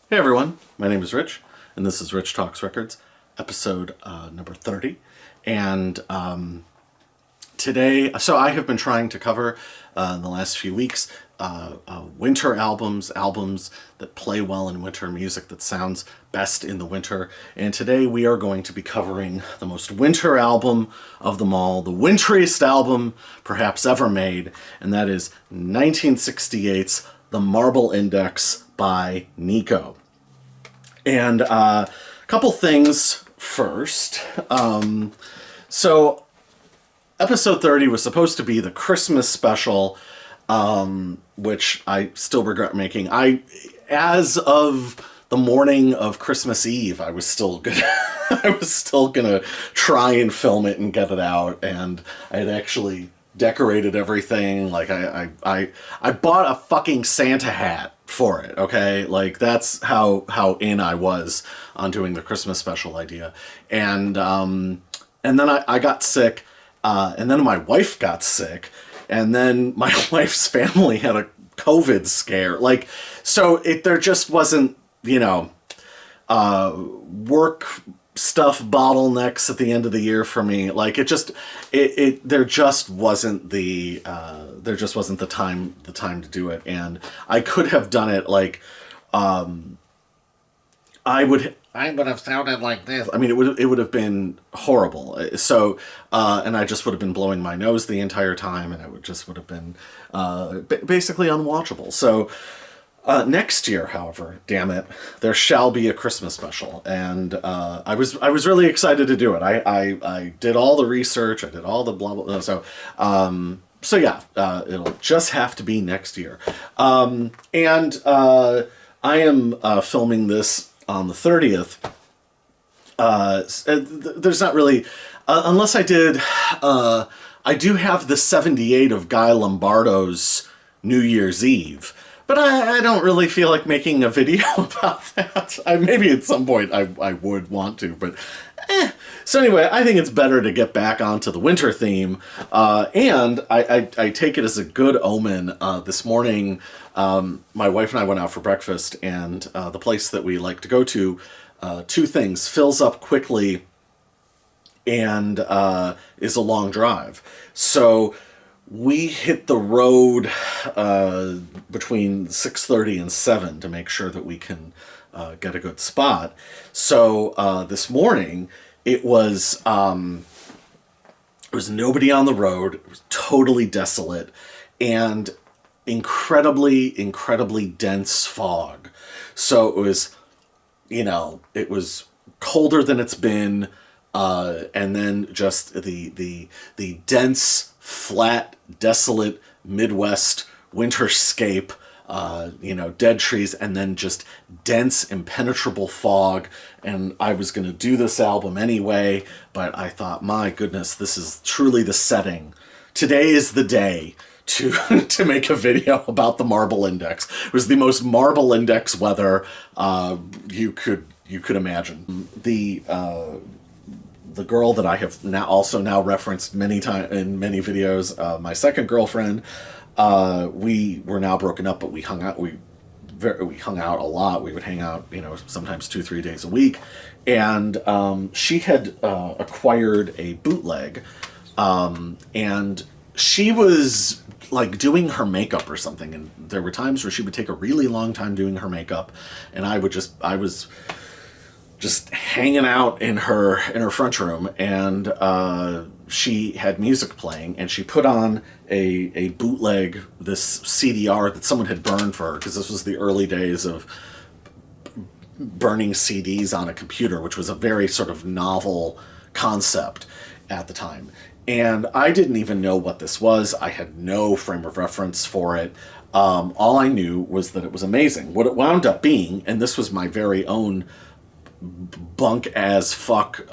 Hey everyone, my name is Rich, and this is Rich Talks Records, episode number 30. And today, so I have been trying to cover in the last few weeks winter albums that play well in winter, music that sounds best in the winter. And today we are going to be covering the most winter album of them all, the winteriest album perhaps ever made, and that is 1968's The Marble Index by Nico. And a couple things first. So episode 30 was supposed to be the Christmas special, which I still regret making. As of the morning of Christmas Eve, I was still gonna try and film it and get it out, and I had actually decorated everything. Like I bought a fucking Santa hat for it, okay? Like that's how in I was on doing the Christmas special idea. And then I got sick, and then my wife got sick, and then my wife's family had a COVID scare. Like, so there just wasn't, work stuff bottlenecks at the end of the year for me. Like there just wasn't the time to do it. And I could have done it like, I would have sounded like this. I mean, it would have been horrible. So, and I just would have been blowing my nose the entire time, and it would have been basically unwatchable. So, next year, however, damn it, there shall be a Christmas special, and I was really excited to do it. I did all the research, I did all the blah blah. So yeah, it'll just have to be next year. I am filming this on the 30th. There's not really, unless I did, I do have the 78 of Guy Lombardo's New Year's Eve, but I don't really feel like making a video about that. Maybe at some point I would want to, but So anyway, I think it's better to get back onto the winter theme, and I take it as a good omen. This morning, my wife and I went out for breakfast, and the place that we like to go to, two things: fills up quickly and is a long drive. So we hit the road between 6:30 and 7 to make sure that we can get a good spot. So this morning it was nobody on the road. It was totally desolate and incredibly dense fog. So it was colder than it's been, and then just the dense, flat, desolate Midwest winterscape, dead trees, and then just dense, impenetrable fog. And I was going to do this album anyway, but I thought, my goodness, this is truly the setting. Today is the day to make a video about the Marble Index. It was the most Marble Index weather you could imagine. The girl that I have now referenced many times in many videos, my second girlfriend, we were now broken up, but we hung out. We hung out a lot. We would hang out, sometimes 2-3 days a week. And she had acquired a bootleg, and she was like doing her makeup or something. And there were times where she would take a really long time doing her makeup, and I was just hanging out in her front room, and she had music playing, and she put on a bootleg, this CDR that someone had burned for her, because this was the early days of burning CDs on a computer, which was a very sort of novel concept at the time. And I didn't even know what this was. I had no frame of reference for it. All I knew was that it was amazing. What it wound up being, and this was my very own bunk as fuck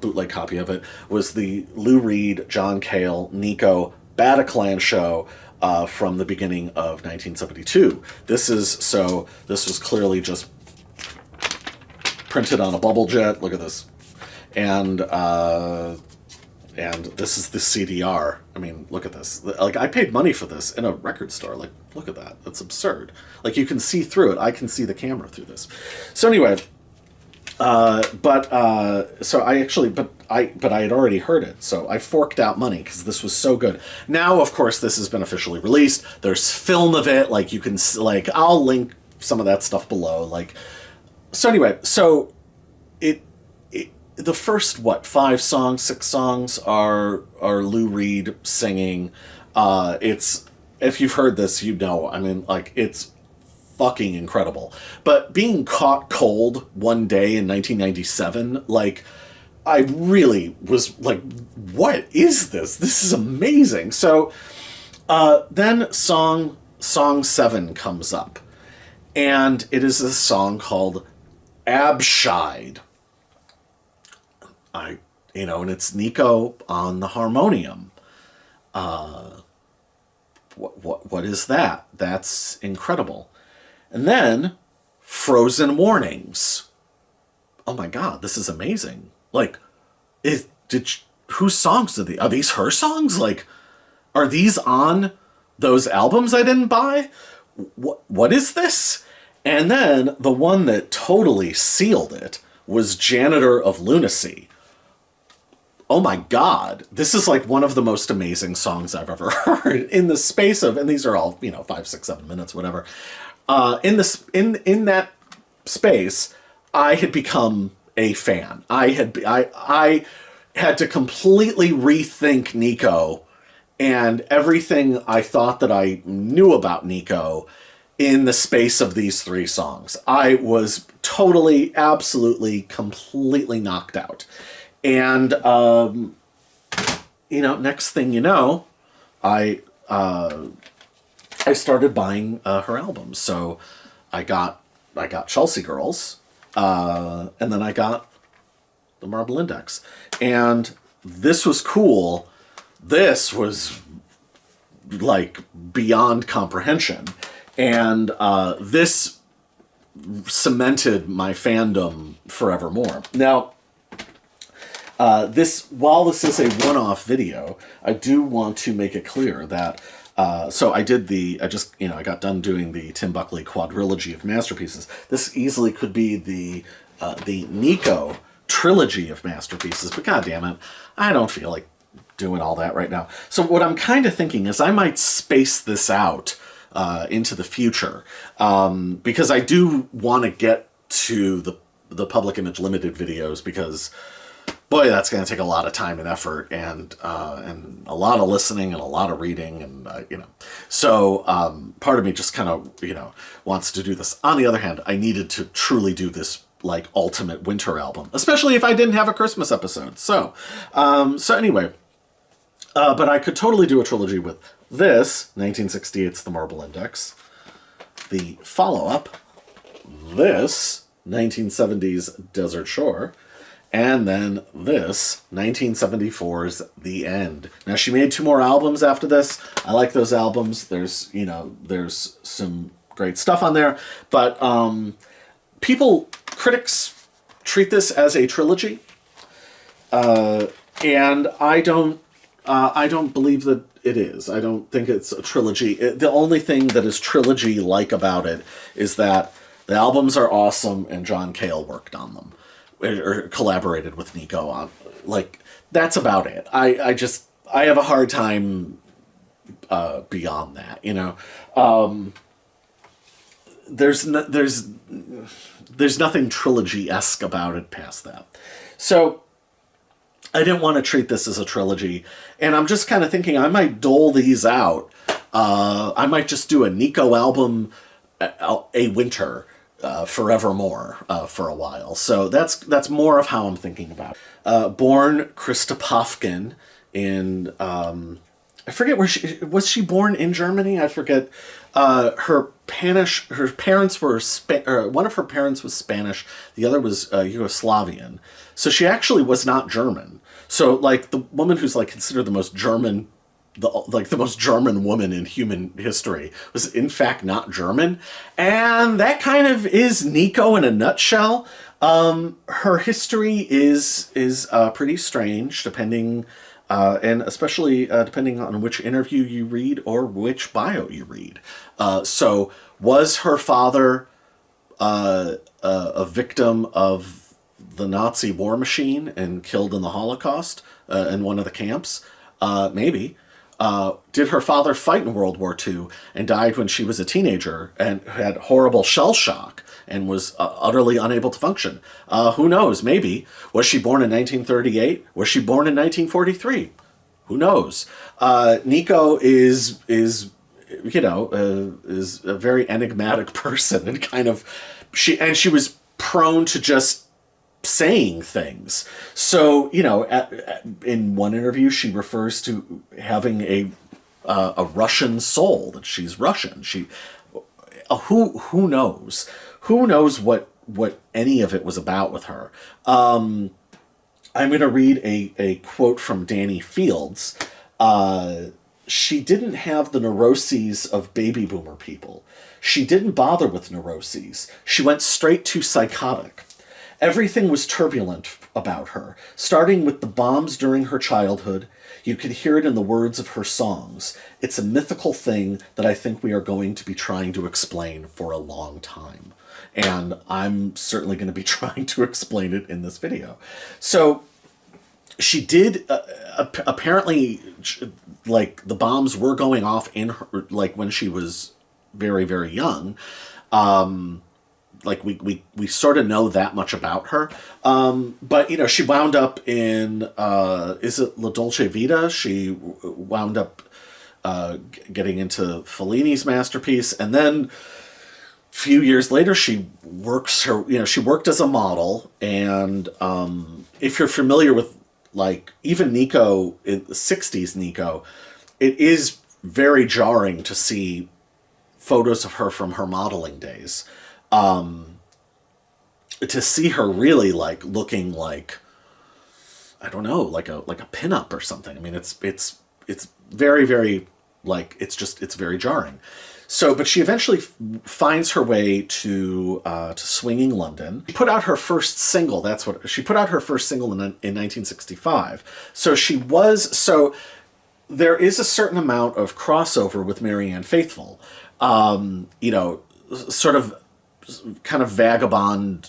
bootleg copy of it, was the Lou Reed, John Cale, Nico Bataclan show from the beginning of 1972. This was clearly just printed on a bubble jet. Look at this. And this is the CDR. I mean, look at this. Like, I paid money for this in a record store. Like, Look at that. That's absurd. Like, you can see through it. I can see the camera through this. So anyway, so I actually, but I had already heard it, so I forked out money because this was so good. Now, of course, this has been officially released. There's film of it. Like, you can, like, I'll link some of that stuff below. Like, so anyway, so the first, what, 6 songs are Lou Reed singing. It's, if you've heard this, you know, I mean, like, it's fucking incredible. But being caught cold one day in 1997, like, I really was like, what is this? This is amazing. So then song 7 comes up, and it is a song called Abscheid. And it's Nico on the harmonium. What is that? That's incredible. And then Frozen Warnings. Oh my God, this is amazing. Like, whose songs are these her songs? Like, are these on those albums I didn't buy? What is this? And then the one that totally sealed it was Janitor of Lunacy. Oh my God, this is like one of the most amazing songs I've ever heard in the space of, and these are all, 5, 6, 7 minutes, whatever. In that space, I had become a fan. I had to completely rethink Nico and everything I thought that I knew about Nico in the space of these 3 songs. I was totally, absolutely, completely knocked out. And, next thing you know, I started buying her albums. So I got Chelsea Girls, and then I got the Marble Index. And this was cool. This was like beyond comprehension. And this cemented my fandom forevermore. Now, while this is a one-off video, I do want to make it clear that so I got done doing the Tim Buckley quadrilogy of masterpieces. This easily could be the Nico trilogy of masterpieces, but God damn it, I don't feel like doing all that right now. So what I'm kind of thinking is I might space this out into the future, because I do want to get to the Public Image Limited videos, because boy, that's going to take a lot of time and effort, and a lot of listening and a lot of reading, and So part of me just kind of wants to do this. On the other hand, I needed to truly do this like ultimate winter album, especially if I didn't have a Christmas episode. So anyway, but I could totally do a trilogy with this 1968's The Marble Index, the follow-up, this 1970's Desert Shore, and then this, 1974's The End. Now, she made 2 more albums after this. I like those albums. There's some great stuff on there. But critics treat this as a trilogy. And I don't believe that it is. I don't think it's a trilogy. The only thing that is trilogy-like about it is that the albums are awesome and John Cale worked on them, or collaborated with Nico on. Like, that's about it. I have a hard time beyond that, There's nothing trilogy-esque about it past that. So I didn't want to treat this as a trilogy, and I'm just kind of thinking I might dole these out. I might just do a Nico album a winter, forevermore, for a while. So that's more of how I'm thinking about it. Born Krista Pofkin in I forget where was she born in Germany? I forget. Her parents were one of her parents was Spanish, the other was Yugoslavian. So she actually was not German. So like the woman who's like considered the most German woman in human history was in fact not German. And that kind of is Nico in a nutshell. Her history is pretty strange, depending, and especially depending on which interview you read or which bio you read. So was her father a victim of the Nazi war machine and killed in the Holocaust in one of the camps? Maybe. Did her father fight in World War II and died when she was a teenager and had horrible shell shock and was utterly unable to function? Who knows? Maybe. Was she born in 1938? Was she born in 1943? Who knows? Nico is a very enigmatic person, and kind of she was prone to just saying things. So, in one interview, she refers to having a Russian soul, that she's Russian. Who knows? Who knows what any of it was about with her? I'm going to read a quote from Danny Fields. She didn't have the neuroses of baby boomer people. She didn't bother with neuroses. She went straight to psychotic. Everything was turbulent about her, starting with the bombs during her childhood. You could hear it in the words of her songs. It's a mythical thing that I think we are going to be trying to explain for a long time. And I'm certainly going to be trying to explain it in this video. So she did, apparently, like, the bombs were going off in her, like, when she was very, very young. Like, we sort of know that much about her. But, she wound up in, is it La Dolce Vita? She wound up getting into Fellini's masterpiece. And then a few years later, she worked as a model. And if you're familiar with, like, even Nico, in the 60s Nico, it is very jarring to see photos of her from her modeling days. To see her really, like, looking like, I don't know, like a pinup or something. I mean, it's very, very, like, it's very jarring. So, but she eventually finds her way to swinging London. She put out her first single. She put out her first single in 1965. So there is a certain amount of crossover with Marianne Faithfull. Sort of, kind of vagabond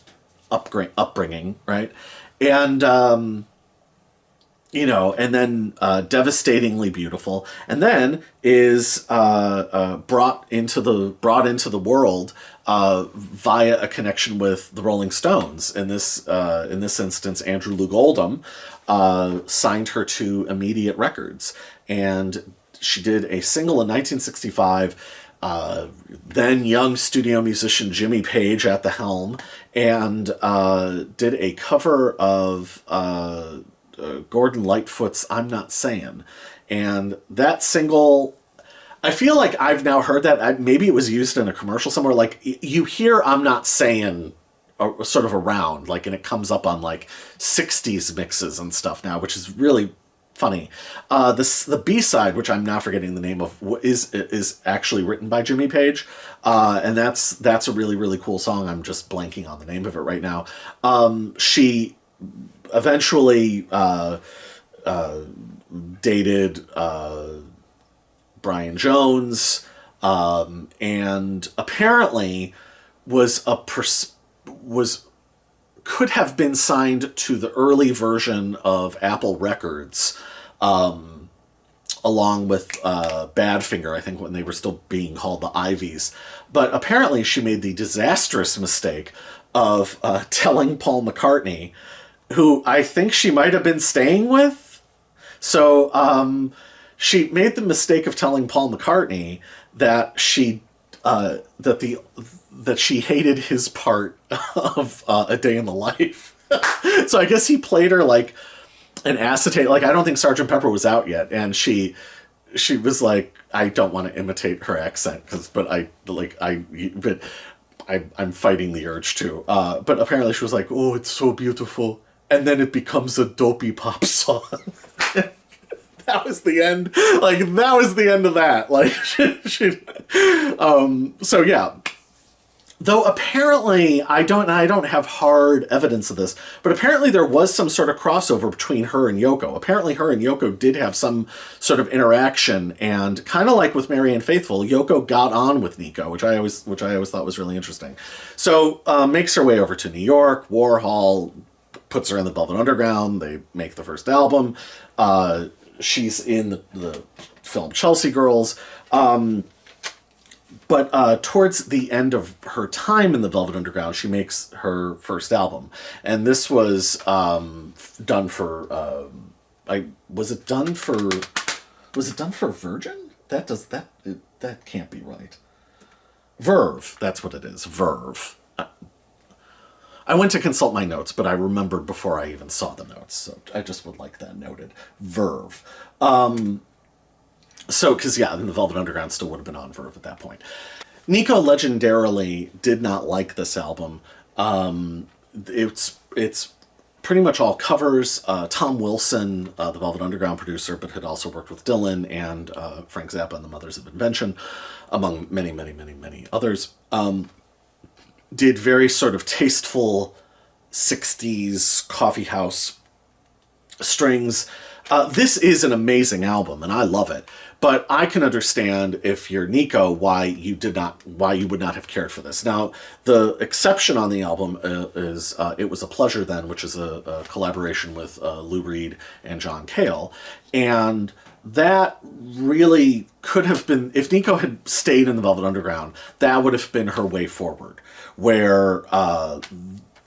upbringing, right? And and then devastatingly beautiful, and then is brought into the world via a connection with the Rolling Stones. In this instance, Andrew Loog Oldham signed her to Immediate Records, and she did a single in 1965. Then young studio musician Jimmy Page at the helm, and did a cover of Gordon Lightfoot's I'm Not Sayin'. And that single, I feel like I've now heard that. Maybe it was used in a commercial somewhere. Like, you hear I'm Not Sayin' sort of around, like, and it comes up on, like, 60s mixes and stuff now, which is really funny. The B-side, which I'm now forgetting the name of, is actually written by Jimmy Page, and that's a really, really cool song. I'm just blanking on the name of it right now. She eventually dated Brian Jones, and apparently could have been signed to the early version of Apple Records, along with Badfinger, I think, when they were still being called the Ivies. But apparently she made the disastrous mistake of telling Paul McCartney, who I think she might have been staying with. So she made the mistake of telling Paul McCartney that she hated his part of A Day in the Life. So I guess he played her like an acetate. Like, I don't think Sgt. Pepper was out yet, and she was like, I don't want to imitate her accent I'm fighting the urge to. But apparently she was like, oh, it's so beautiful, and then it becomes a dopey pop song. That was the end. Like, that was the end of that. Like, so yeah. Though apparently, I don't have hard evidence of this, but apparently there was some sort of crossover between her and Yoko. Apparently her and Yoko did have some sort of interaction, and kind of like with Marianne Faithfull, Yoko got on with Nico, which I always thought was really interesting. So makes her way over to New York. Warhol puts her in the Velvet Underground. They make the first album. She's in the film Chelsea Girls. But towards the end of her time in the Velvet Underground, she makes her first album, and this was done for. Was it done for? Was it done for Virgin? That can't be right. Verve, that's what it is. Verve. I went to consult my notes, but I remembered before I even saw the notes, so I just would like that noted. Verve. So, because, yeah, the Velvet Underground still would have been on Verve at that point. Nico legendarily did not like this album. It's pretty much all covers. Tom Wilson, the Velvet Underground producer, but had also worked with Dylan and Frank Zappa and the Mothers of Invention, among many, many, many, many others, did very sort of tasteful 60s coffee house strings. This is an amazing album, and I love it. But I can understand, if you're Nico, why you would not have cared for this. Now, the exception on the album is "It Was a Pleasure Then," which is a collaboration with Lou Reed and John Cale, and that really could have been, if Nico had stayed in the Velvet Underground, that would have been her way forward, where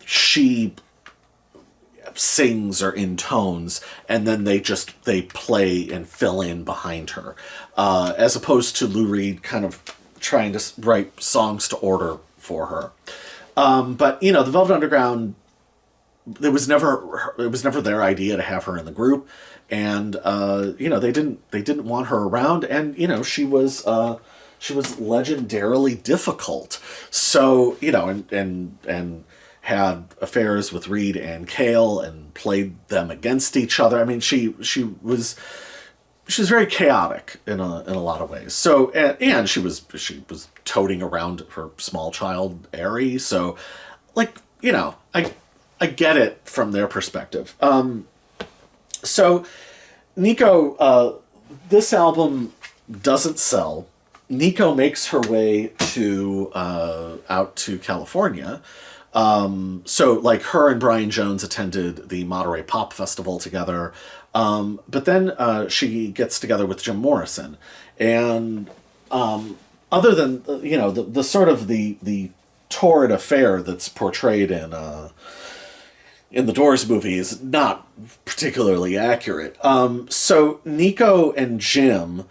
she sings or intones, and then they play and fill in behind her, as opposed to Lou Reed kind of trying to write songs to order for her. But the Velvet Underground, it was never their idea to have her in the group, and they didn't want her around, and she was legendarily difficult. So and had affairs with Reed and Cale and played them against each other. I mean, she was very chaotic in a lot of ways. So and she was toting around her small child Ari. So I get it from their perspective. So Nico, this album doesn't sell. Nico makes her way out to California. So like her and Brian Jones attended the Monterey Pop Festival together. But then she gets together with Jim Morrison, and other than the sort of the torrid affair that's portrayed in the Doors movie is not particularly accurate. So Nico and Jim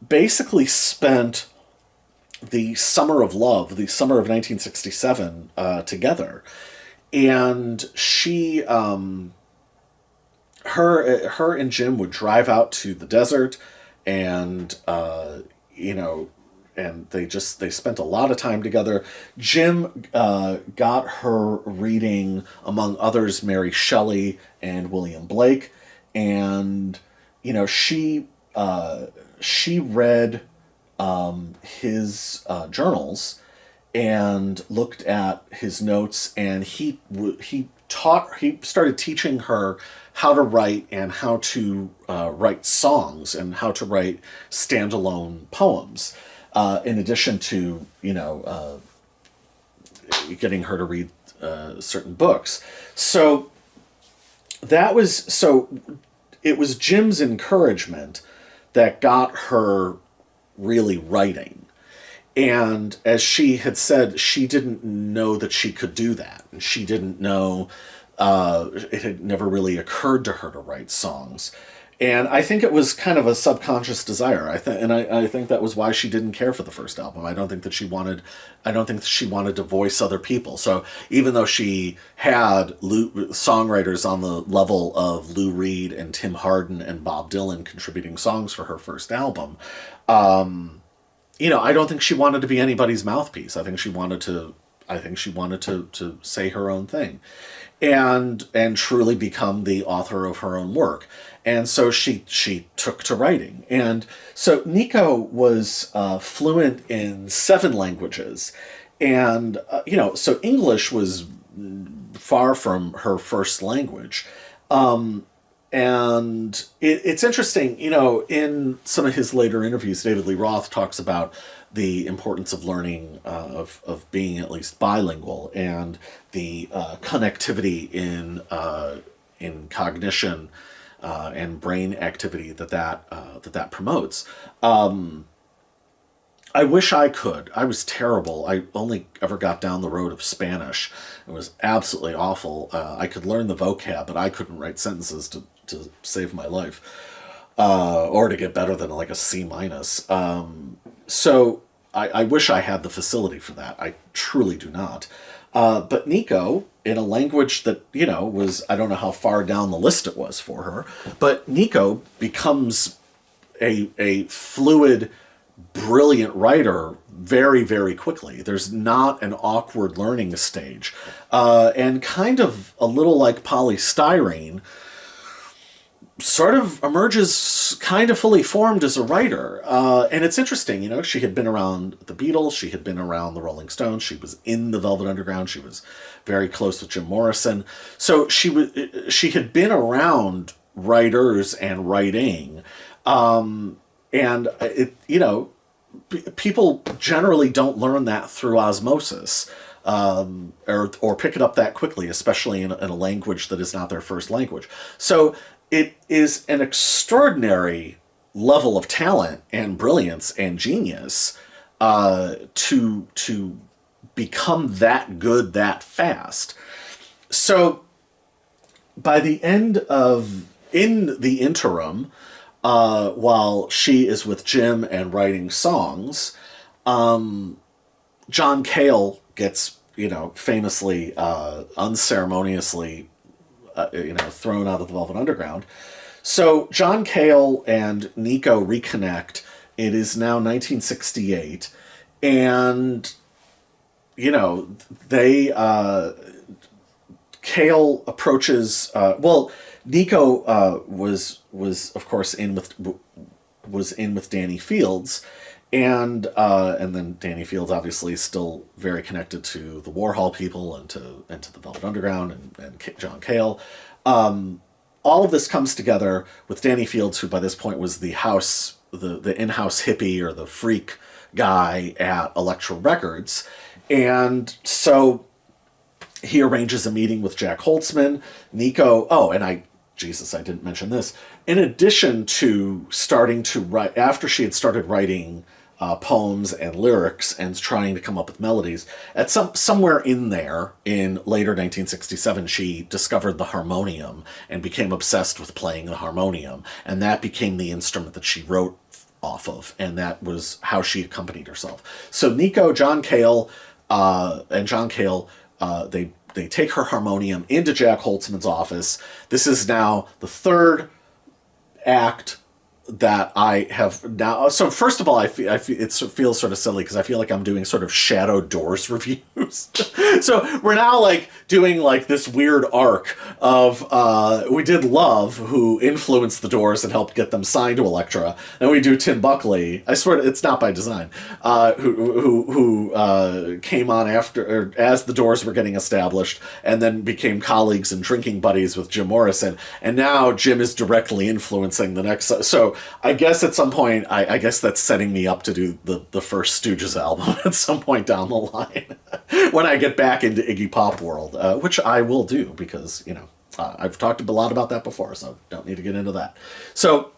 basically spent the summer of love, the summer of 1967, together, and she, her and Jim would drive out to the desert, and and they spent a lot of time together. Jim got her reading, among others, Mary Shelley and William Blake, and she read his journals and looked at his notes, and he started teaching her how to write and how to write songs and how to write standalone poems, in addition to getting her to read certain books. So it was Jim's encouragement that got her really writing. And as she had said, she didn't know that she could do that. And she didn't know, it had never really occurred to her to write songs. And I think it was kind of a subconscious desire. I think that was why she didn't care for the first album. I don't think that she wanted to voice other people. So even though she had songwriters on the level of Lou Reed and Tim Hardin and Bob Dylan contributing songs for her first album, I don't think she wanted to be anybody's mouthpiece. I think she wanted to I think she wanted to say her own thing, and truly become the author of her own work. And so she took to writing. And so Nico was fluent in 7 languages, and so English was far from her first language. And it's interesting, in some of his later interviews, David Lee Roth talks about the importance of learning, of being at least bilingual, and the connectivity in cognition and brain activity that promotes. I wish I could. I was terrible. I only ever got down the road of Spanish. It was absolutely awful. I could learn the vocab, but I couldn't write sentences to save my life, or to get better than like a C minus. So I wish I had the facility for that. I truly do not. But Nico, in a language that, was, I don't know how far down the list it was for her, but Nico becomes a fluid, brilliant writer very, very quickly. There's not an awkward learning stage. And kind of a little like polystyrene, sort of emerges kind of fully formed as a writer. And it's interesting, she had been around the Beatles, she had been around the Rolling Stones, she was in the Velvet Underground, she was very close with Jim Morrison. So she had been around writers and writing. And people generally don't learn that through osmosis, or pick it up that quickly, especially in a language that is not their first language. So it is an extraordinary level of talent and brilliance and genius to become that good that fast. So by the end of, in the interim, while she is with Jim and writing songs, John Cale gets, famously, unceremoniously, thrown out of the Velvet Underground. So John Cale and Nico reconnect. It is now 1968, and Cale approaches. Nico was of course in with Danny Fields, and then Danny Fields obviously is still very connected to the Warhol people and to the Velvet Underground and John Cale. All of this comes together with Danny Fields, who by this point was the in-house hippie or the freak guy at Elektra Records, and so he arranges a meeting with Jack Holtzman. Nico, I didn't mention this. In addition to starting to write, after she had started writing poems and lyrics and trying to come up with melodies, at somewhere in there, in later 1967, she discovered the harmonium and became obsessed with playing the harmonium. And that became the instrument that she wrote off of. And that was how she accompanied herself. So Nico, John Cale, they take her harmonium into Jack Holtzman's office. This is now the third act that I have now. So first of all, I feel it feels sort of silly because I feel like I'm doing sort of Shadow Doors reviews. So we're now like doing like this weird arc of we did Love, who influenced the Doors and helped get them signed to Elektra, and we do Tim Buckley. I swear it's not by design. Who came on after, or as the Doors were getting established, and then became colleagues and drinking buddies with Jim Morrison, and now Jim is directly influencing the next. So I guess at some point, I guess that's setting me up to do the first Stooges album at some point down the line when I get back into Iggy Pop world, which I will do because, I've talked a lot about that before, so don't need to get into that. So,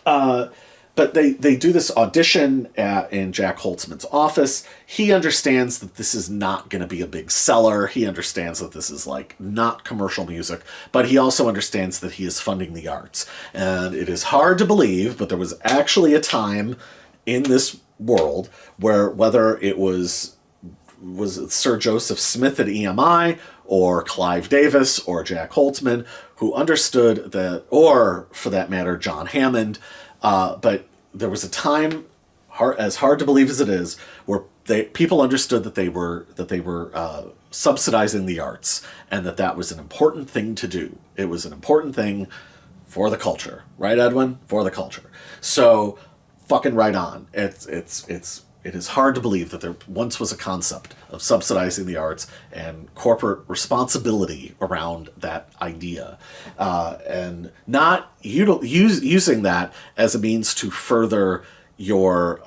but they do this audition in Jack Holtzman's office. He understands that this is not going to be a big seller. He understands that this is like not commercial music, but he also understands that he is funding the arts. And it is hard to believe, but there was actually a time in this world where, whether it was Sir Joseph Smith at EMI or Clive Davis or Jack Holtzman, who understood that, or for that matter, John Hammond, but there was a time, as hard to believe as it is, where people understood that they were subsidizing the arts, and that was an important thing to do. It was an important thing for the culture, right, Edwin? For the culture. So, fucking right on. It is hard to believe that there once was a concept of subsidizing the arts and corporate responsibility around that idea, and not using that as a means to further your,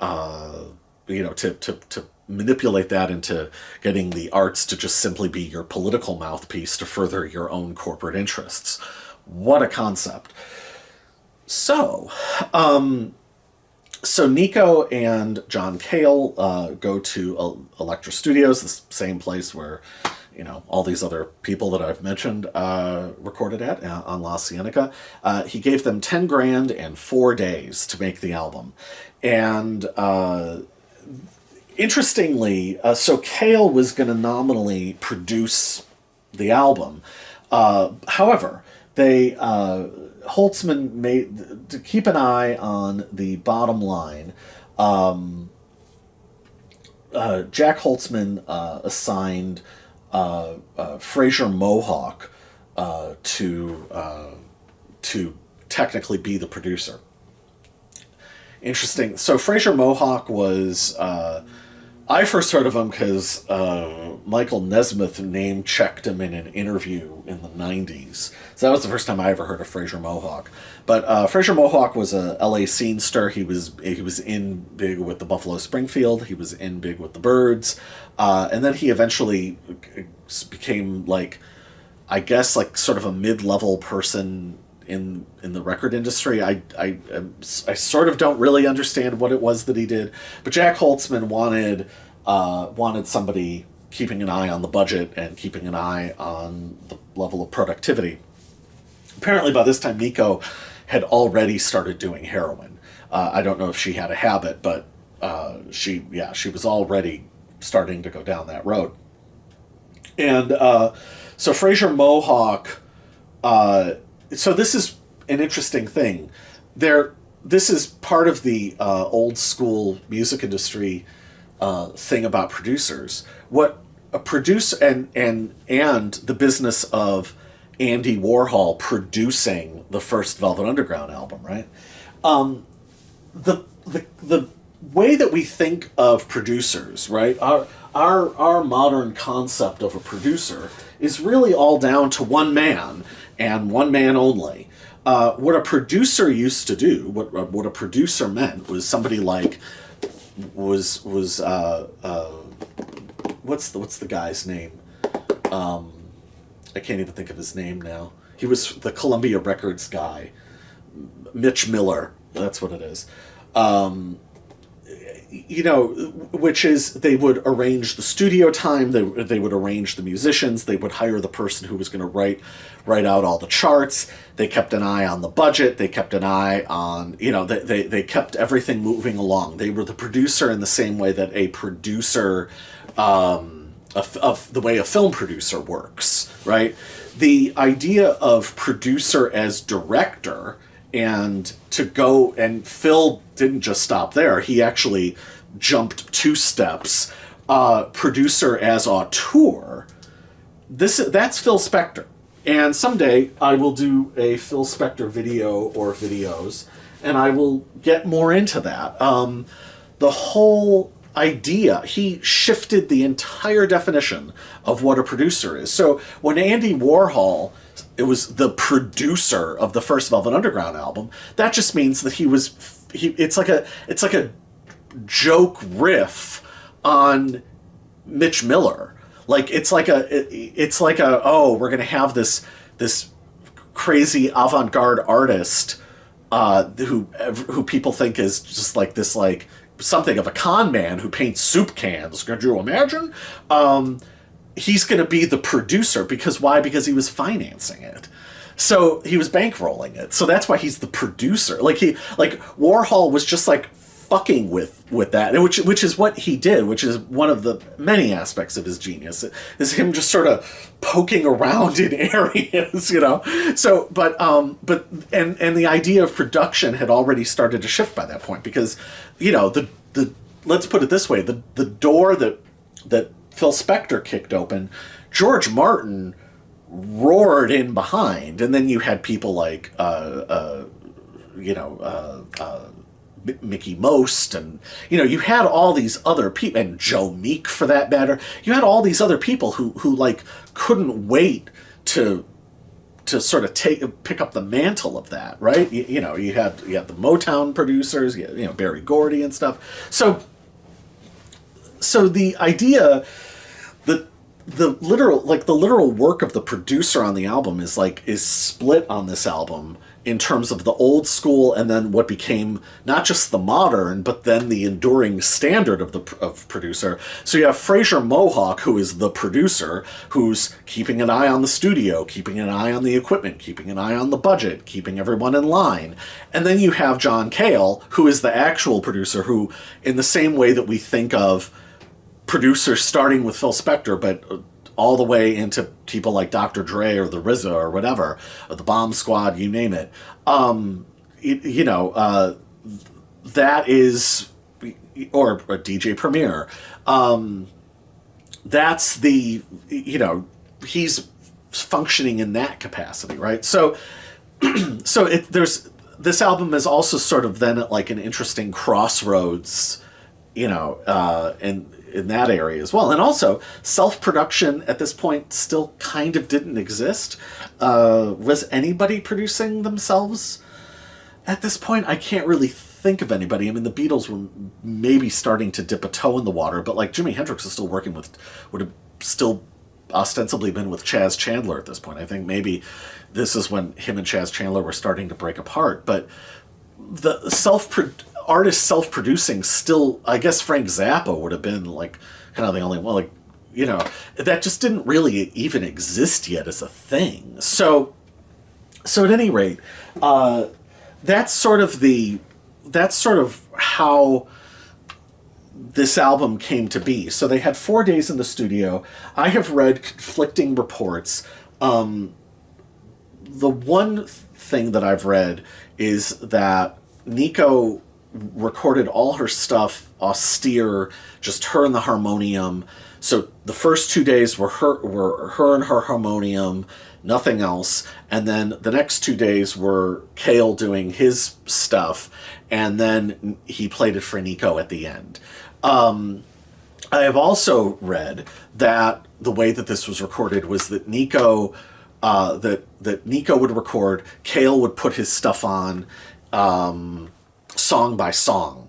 to manipulate that into getting the arts to just simply be your political mouthpiece to further your own corporate interests. What a concept. So Nico and John Cale go to Elektra Studios, the same place where, all these other people that I've mentioned recorded at on La Cienega. He gave them 10 grand and 4 days to make the album. And interestingly, so Cale was going to nominally produce the album. However, they Holtzman made, to keep an eye on the bottom line, Jack Holtzman assigned Fraser Mohawk to technically be the producer. Interesting. So Fraser Mohawk was, I first heard of him because Michael Nesmith name-checked him in an interview in the 90s. So that was the first time I ever heard of Fraser Mohawk. But Fraser Mohawk was a LA scenester. He was in big with the Buffalo Springfield. He was in big with the Byrds. And then he eventually became, I guess, sort of a mid-level person in the record industry. I sort of don't really understand what it was that he did, but Jack Holtzman wanted somebody keeping an eye on the budget and keeping an eye on the level of productivity. Apparently by this time Nico had already started doing heroin. I don't know if she had a habit, but she was already starting to go down that road. And so Fraser Mohawk, so this is an interesting thing. This is part of the old school music industry thing about producers. What a producer and the business of Andy Warhol producing the first Velvet Underground album, right? The way that we think of producers, right? Our modern concept of a producer is really all down to one man and one man only. What a producer used to do, what a producer meant, was somebody like what's the guy's name? I can't even think of his name now. He was the Columbia Records guy, Mitch Miller. That's what it is. Which is, they would arrange the studio time, they would arrange the musicians, they would hire the person who was going to write out all the charts, they kept an eye on the budget, they kept an eye on, they kept everything moving along. They were the producer in the same way that a producer, of the way a film producer works, right? The idea of producer as director, and to go, and Phil didn't just stop there, he actually jumped 2 steps. Producer as auteur, that's Phil Spector. And someday I will do a Phil Spector video or videos, and I will get more into that. The whole idea, he shifted the entire definition of what a producer is. So when Andy Warhol, it was the producer of the first Velvet Underground album, that just means that it's like a joke riff on Mitch Miller. It's like a oh, we're gonna have this crazy avant-garde artist who people think is just like this, like something of a con man who paints soup cans. Could you imagine? He's going to be the producer because why? Because he was financing it. So he was bankrolling it. So that's why he's the producer. Warhol was just fucking with that, and which is what he did, which is one of the many aspects of his genius, is him just sort of poking around in areas, So, but the idea of production had already started to shift by that point, because, the let's put it this way: the door that Phil Spector kicked open, George Martin roared in behind, and then you had people like Mickey Most, and you had all these other people, and Joe Meek for that matter. You had all these other people who like couldn't wait to sort of pick up the mantle of that, right? You had the Motown producers, Berry Gordy and stuff. So the idea that the literal work of the producer on the album is split on this album in terms of the old school and then what became not just the modern but then the enduring standard of producer. So you have Fraser Mohawk, who is the producer, who's keeping an eye on the studio, keeping an eye on the equipment, keeping an eye on the budget, keeping everyone in line. And then you have John Cale, who is the actual producer, who, in the same way that we think of producers starting with Phil Spector, but all the way into people like Dr. Dre or the RZA or whatever, or the Bomb Squad, you name it. That is, or DJ Premier. That's the, he's functioning in that capacity, right? So there's, this album is also sort of then at like an interesting crossroads, and in that area as well. And also, self-production at this point still kind of didn't exist. Was anybody producing themselves at this point? I can't really think of anybody. I mean, the Beatles were maybe starting to dip a toe in the water, but like Jimi Hendrix is still would have still ostensibly been with Chaz Chandler at this point. I think maybe this is when him and Chaz Chandler were starting to break apart. But the artist self-producing still, I guess Frank Zappa would have been like kind of the only one, that just didn't really even exist yet as a thing. So at any rate, that's sort of how this album came to be. So they had 4 days in the studio. I have read conflicting reports. The one thing that I've read is that Nico recorded all her stuff austere, just her and the harmonium. So the first 2 days were her and her harmonium, nothing else. And then the next 2 days were Cale doing his stuff, and then he played it for Nico at the end. I have also read that the way that this was recorded was that Nico would record, Cale would put his stuff on, song by song.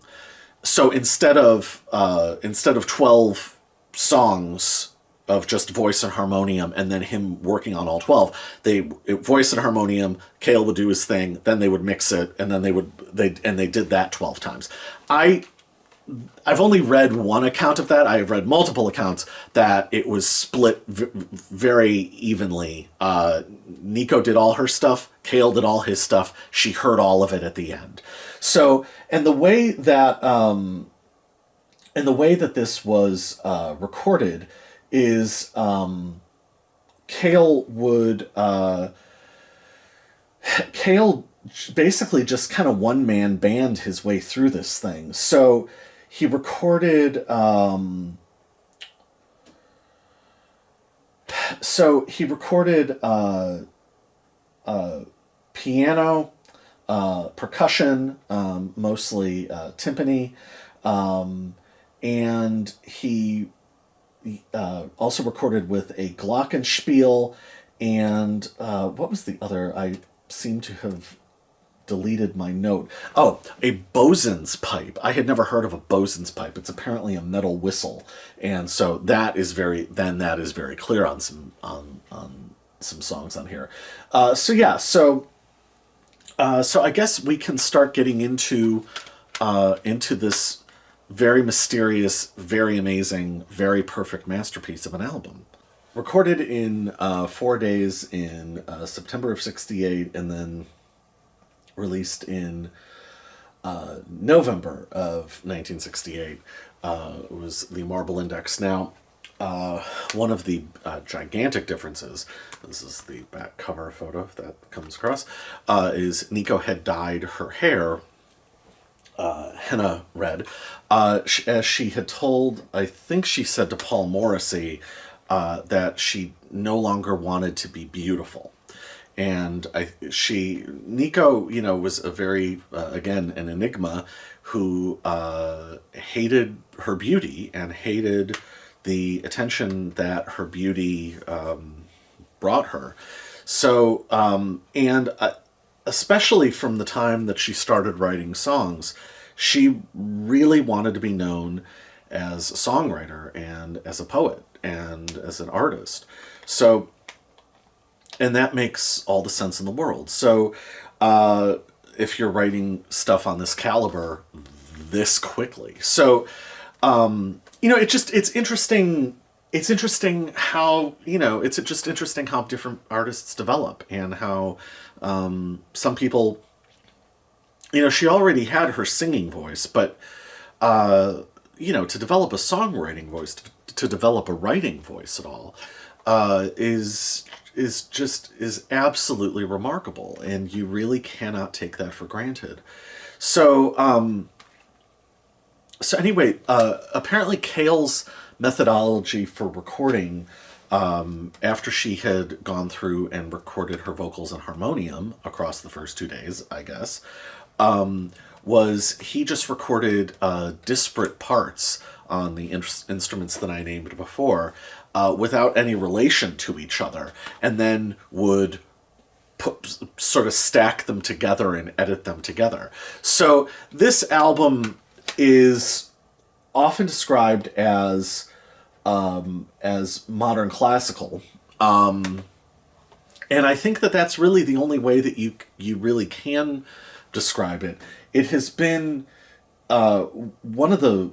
So instead of 12 songs of just voice and harmonium and then him working on all 12, voice and harmonium, Cale would do his thing, then they would mix it, and then they did that 12 times. I've only read one account of that. I've read multiple accounts that it was split very evenly. Nico did all her stuff, Cale did all his stuff. She heard all of it at the end. So, and the way that this was recorded is Cale basically just kind of one-man band his way through this thing. So he recorded piano, percussion, mostly timpani, and he also recorded with a glockenspiel, and what was the other? I seem to have deleted my note. Oh, a bosun's pipe. I had never heard of a bosun's pipe. It's apparently a metal whistle, and so that is very clear on some songs on here. So I guess we can start getting into this very mysterious, very amazing, very perfect masterpiece of an album. Recorded in 4 days in September of '68, and then released in November of 1968, was the Marble Index. Now, one of the gigantic differences, this is the back cover photo if that comes across, is Nico had dyed her hair Henna read, as she had told, I think she said to Paul Morrissey, that she no longer wanted to be beautiful. And Nico, was a very, again, an enigma who hated her beauty and hated the attention that her beauty brought her. So, especially from the time that she started writing songs, she really wanted to be known as a songwriter and as a poet and as an artist. So, and that makes all the sense in the world. So, if you're writing stuff on this caliber this quickly. So, it's interesting. It's interesting how, it's just interesting how different artists develop and how some people, she already had her singing voice, but, to develop a songwriting voice, to develop a writing voice at all, is absolutely remarkable. And you really cannot take that for granted. So, anyway, apparently Cale's methodology for recording, after she had gone through and recorded her vocals and harmonium across the first 2 days, I guess, was he just recorded disparate parts on the instruments that I named before, without any relation to each other, and then would sort of stack them together and edit them together. So this album is often described as modern classical, and I think that that's really the only way that you really can describe it. It has been one of the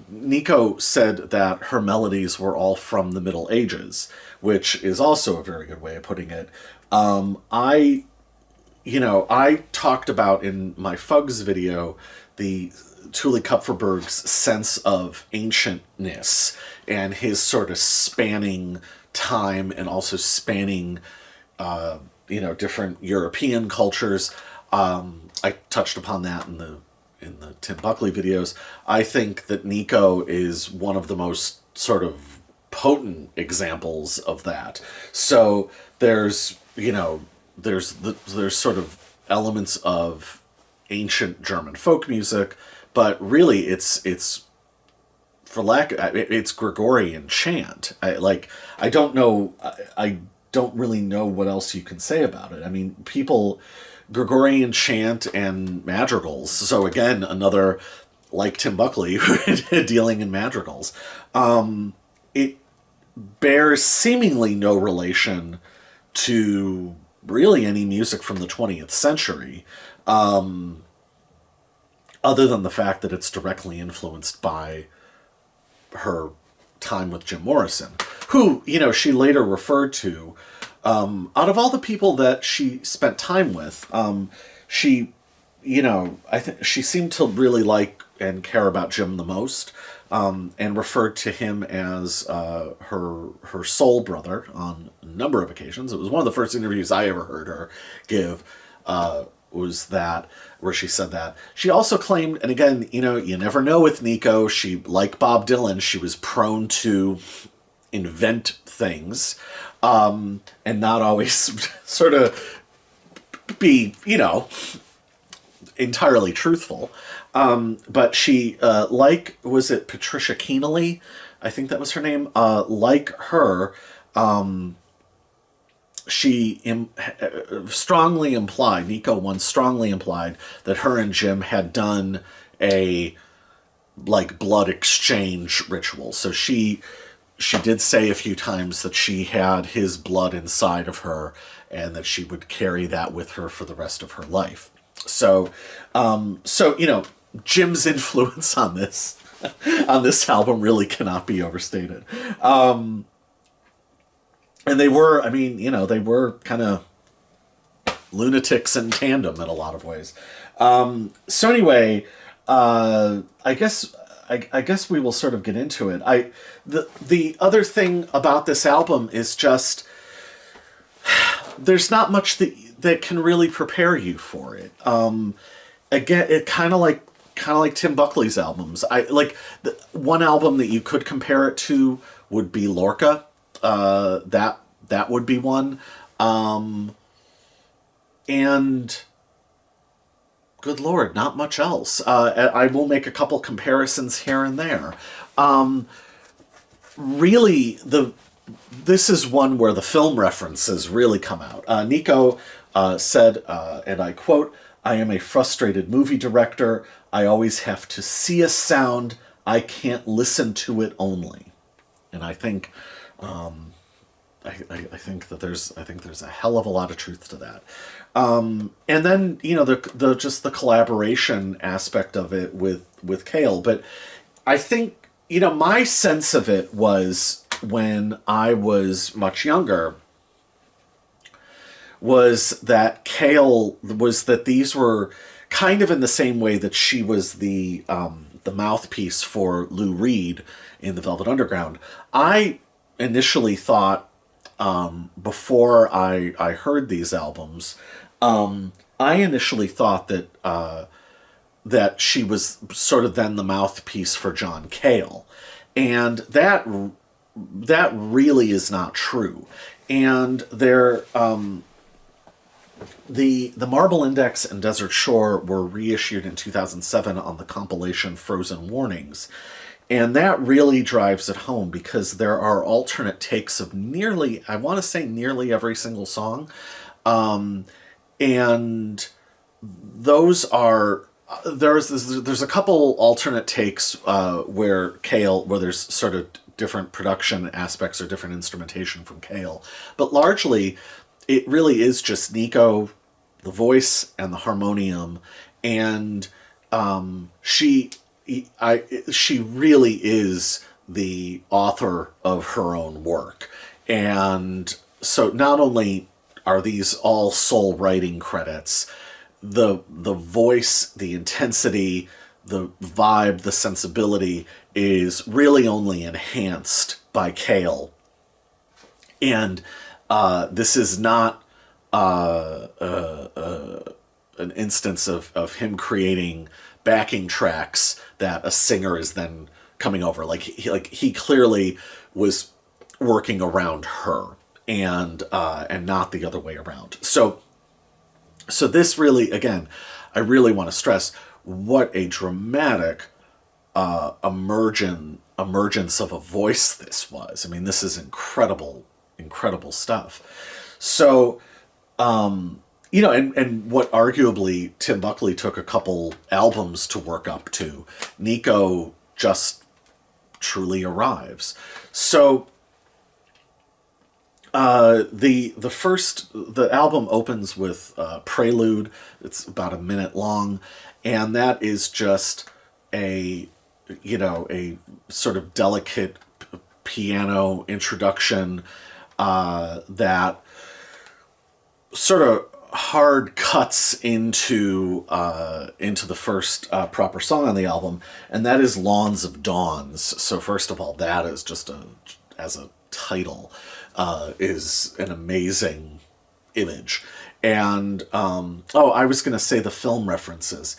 Nico said that her melodies were all from the Middle Ages, which is also a very good way of putting it. I talked about in my Fugs video the Thule Kupferberg's sense of ancientness and his sort of spanning time and also spanning, different European cultures. I touched upon that in the Tim Buckley videos. I think that Nico is one of the most sort of potent examples of that. So there's sort of elements of ancient German folk music, but really it's Gregorian chant. I don't really know what else you can say about it. I mean, Gregorian chant and madrigals. So again, another, like Tim Buckley, dealing in madrigals. It bears seemingly no relation to really any music from the 20th century, other than the fact that it's directly influenced by her time with Jim Morrison, who, she later referred to, out of all the people that she spent time with, I think she seemed to really like and care about Jim the most, and referred to him as her soul brother on a number of occasions. It was one of the first interviews I ever heard her give, was that, where she said that. She also claimed, and again, you never know with Nico, she, like Bob Dylan, she was prone to invent things, and not always sort of be, entirely truthful. But she, was it Patricia Keenely? I think that was her name. Like her, she strongly implied, Nico once strongly implied, that her and Jim had done a, blood exchange ritual. So she did say a few times that she had his blood inside of her and that she would carry that with her for the rest of her life. So, Jim's influence on this album really cannot be overstated. And they were, they were kind of lunatics in tandem in a lot of ways. So anyway, I guess we will sort of get into it. The other thing about this album is just there's not much that can really prepare you for it. again, it kind of like Tim Buckley's albums. I like the one album that you could compare it to would be Lorca. That would be one. And good Lord, not much else. I will make a couple comparisons here and there. Really, this is one where the film references really come out. Nico said, and I quote, "I am a frustrated movie director. I always have to see a sound. I can't listen to it only." And I think, I think that there's a hell of a lot of truth to that. And then the just the collaboration aspect of it with Cale. But I think my sense of it was when I was much younger was that these were kind of in the same way that she was the mouthpiece for Lou Reed in the Velvet Underground. I initially thought, before I heard these albums, I initially thought that she was sort of then the mouthpiece for John Cale, and that really is not true. And the Marble Index and Desert Shore were reissued in 2007 on the compilation Frozen Warnings. And that really drives it home because there are alternate takes of nearly every single song. And those are, there's a couple alternate takes where there's sort of different production aspects or different instrumentation from Cale. But largely, it really is just Nico, the voice, and the harmonium. And she really is the author of her own work. And so not only are these all sole writing credits, the voice, the intensity, the vibe, the sensibility is really only enhanced by Cale. And this is not an instance of him creating backing tracks that a singer is then coming over. Like he clearly was working around her and not the other way around. So this really, again, I really want to stress what a dramatic emergence of a voice this was. I mean, this is incredible stuff. So, and what arguably Tim Buckley took a couple albums to work up to, Nico just truly arrives. So, the album opens with Prelude. It's about a minute long, and that is just a sort of delicate piano introduction that sort of hard cuts into the first proper song on the album, and that is Lawns of Dawns. So first of all, that is just as a title is an amazing image. And I was going to say the film references.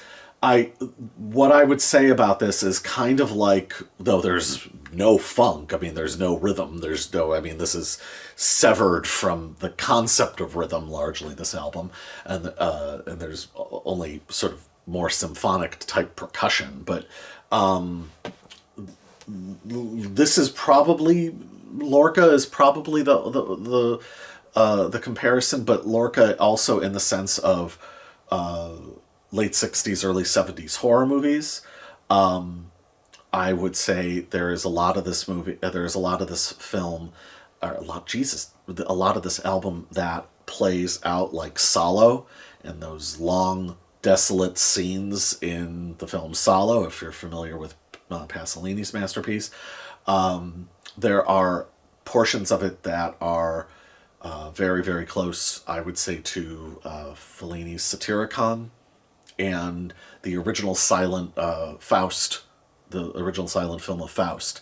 What I would say about this is kind of like, though there's no funk, I mean, there's no rhythm, this is severed from the concept of rhythm largely, this album, and there's only sort of more symphonic type percussion, but this is probably, Lorca is probably the comparison, but Lorca also in the sense of late 60s, early 70s horror movies. I would say there is a lot of this movie, there's a lot of this film, a lot of this album that plays out like Salo, and those long, desolate scenes in the film Salo, if you're familiar with Pasolini's masterpiece. There are portions of it that are very, very close, I would say, to Fellini's Satyricon and the original silent Faust, the original silent film of Faust.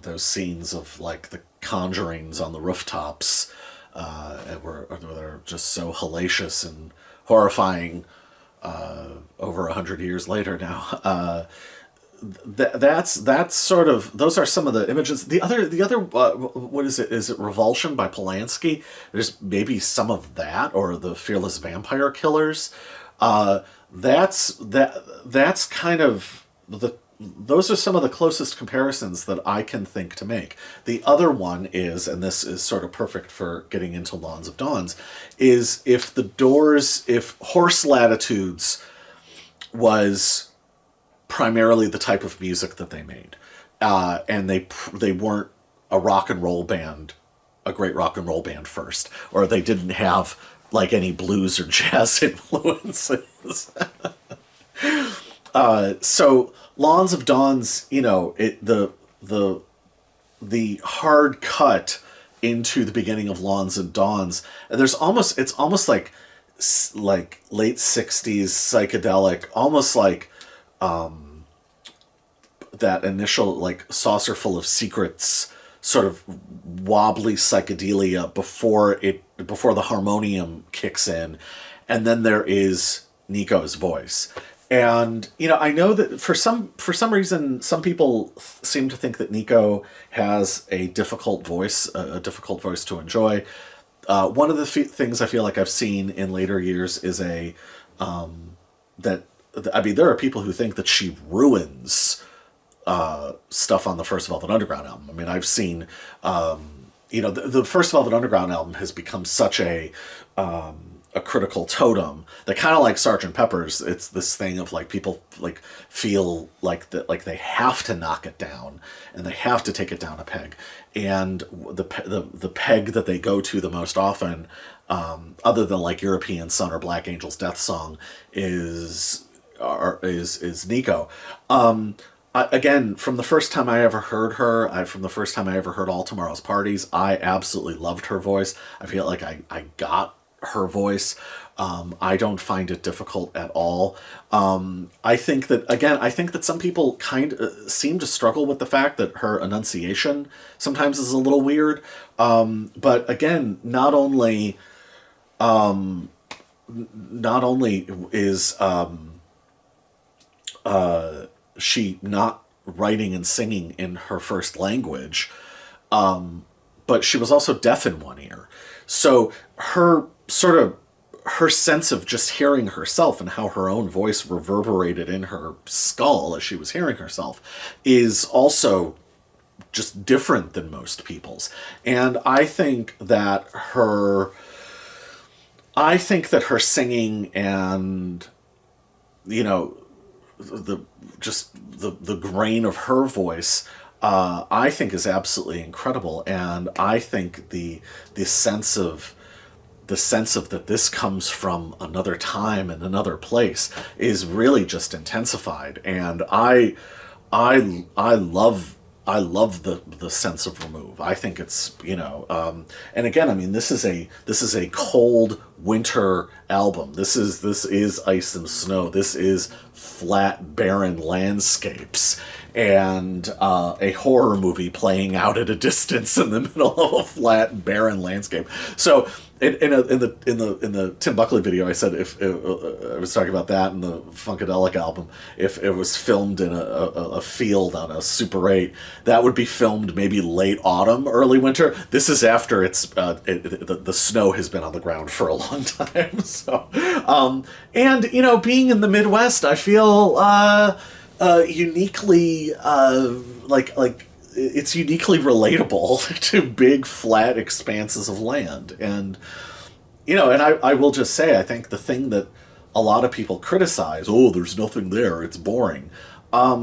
Those scenes of like the conjurings on the rooftops they're just so hellacious and horrifying over 100 years later now. That's sort of, those are some of the images. The other what is it? Is it Revulsion by Polanski? There's maybe some of that, or the Fearless Vampire Killers. That's kind of the those are some of the closest comparisons that I can think to make. The other one is, and this is sort of perfect for getting into Lawns of Dawns, is if Horse Latitudes was primarily the type of music that they made, and they weren't a rock and roll band, a great rock and roll band first, or they didn't have like any blues or jazz influences. So Lawns of Dawns, the hard cut into the beginning of Lawns and Dawns, it's almost like late 60s psychedelic, almost like that initial like Saucerful of Secrets sort of wobbly psychedelia before the harmonium kicks in, and then there is Nico's voice. And I know that for some reason, some people seem to think that Nico has a difficult voice to enjoy. One of the things I feel like I've seen in later years is there are people who think that she ruins stuff on the First Velvet Underground album. I mean, I've seen, the First Velvet Underground album has become such a critical totem that, kind of like Sgt. Pepper's, it's this thing of like people like feel like that, like they have to knock it down and they have to take it down a peg, and the peg that they go to the most often, other than like European Sun or Black Angel's Death Song, is Nico. Again, from the first time I ever heard her, from the first time I ever heard All Tomorrow's Parties, I absolutely loved her voice. I feel like I got her voice. I don't find it difficult at all. I think that some people kind of seem to struggle with the fact that her enunciation sometimes is a little weird. But again, not only is she not writing and singing in her first language, but she was also deaf in one ear. So her sense of just hearing herself and how her own voice reverberated in her skull as she was hearing herself is also just different than most people's. And I think that her singing and, the grain of her voice, I think is absolutely incredible. And I think the sense of that this comes from another time and another place is really just intensified. And I love the sense of remove. I think it's, and again, I mean, this is a cold winter album. This is ice and snow. This is flat, barren landscapes, and a horror movie playing out at a distance in the middle of a flat, barren landscape. So in the Tim Buckley video, I said I was talking about that in the Funkadelic album. If it was filmed in a field on a Super 8, that would be filmed maybe late autumn, early winter. This is after the snow has been on the ground for a long time. So, and being in the Midwest, I feel uniquely like it's uniquely relatable to big flat expanses of land. And and I will just say, I think the thing that a lot of people criticize, there's nothing there, it's boring, I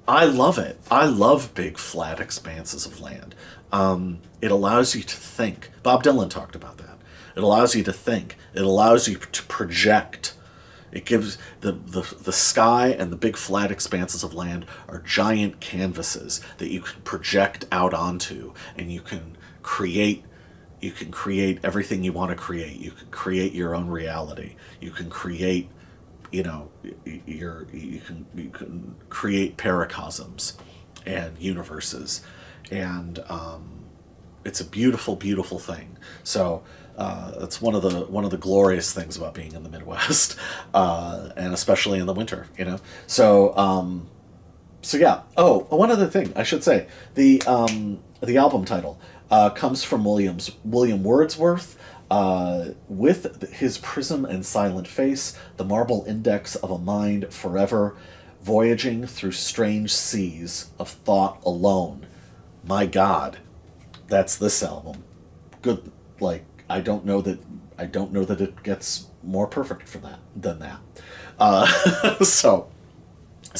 love it. I love big flat expanses of land. It allows you to think. Bob Dylan talked about that. It allows you to think. It allows you to project. It gives the sky and the big flat expanses of land are giant canvases that you can project out onto, and you can create everything you want to create. You can create your own reality. You can create, you can create paracosms and universes, and it's a beautiful, beautiful thing. So that's one of the glorious things about being in the Midwest, and especially in the winter. So so yeah. Oh, one other thing I should say: the album title comes from William Wordsworth. With his prism and silent face, the marble index of a mind forever, voyaging through strange seas of thought alone. My God, that's this album. Good, like I don't know that it gets more perfect for that than that. So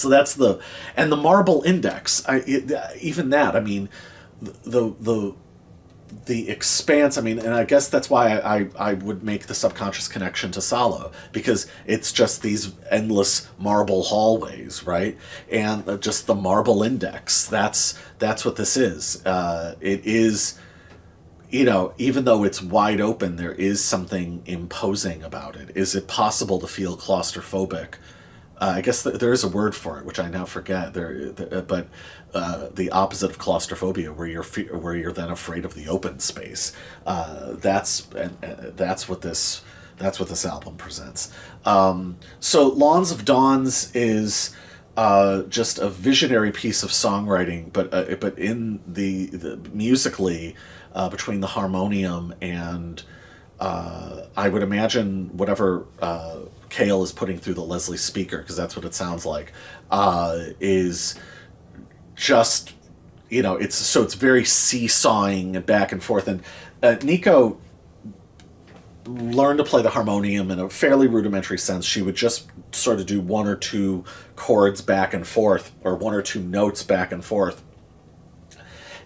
that's the marble index. Even that. I mean, the the expanse. I mean, and I guess that's why I would make the subconscious connection to Salo, because it's just these endless marble hallways, right? And just the marble index. That's what this is. It is, even though it's wide open, there is something imposing about it. Is it possible to feel claustrophobic? I guess there is a word for it, which I now forget. But the opposite of claustrophobia, where you're then afraid of the open space. That's what this album presents. So Lawns of Dawns is just a visionary piece of songwriting, but in the musically, between the harmonium and I would imagine whatever Cale is putting through the Leslie speaker, because that's what it sounds like, is just, it's very seesawing and back and forth. And Nico learned to play the harmonium in a fairly rudimentary sense. She would just sort of do one or two chords back and forth, or one or two notes back and forth.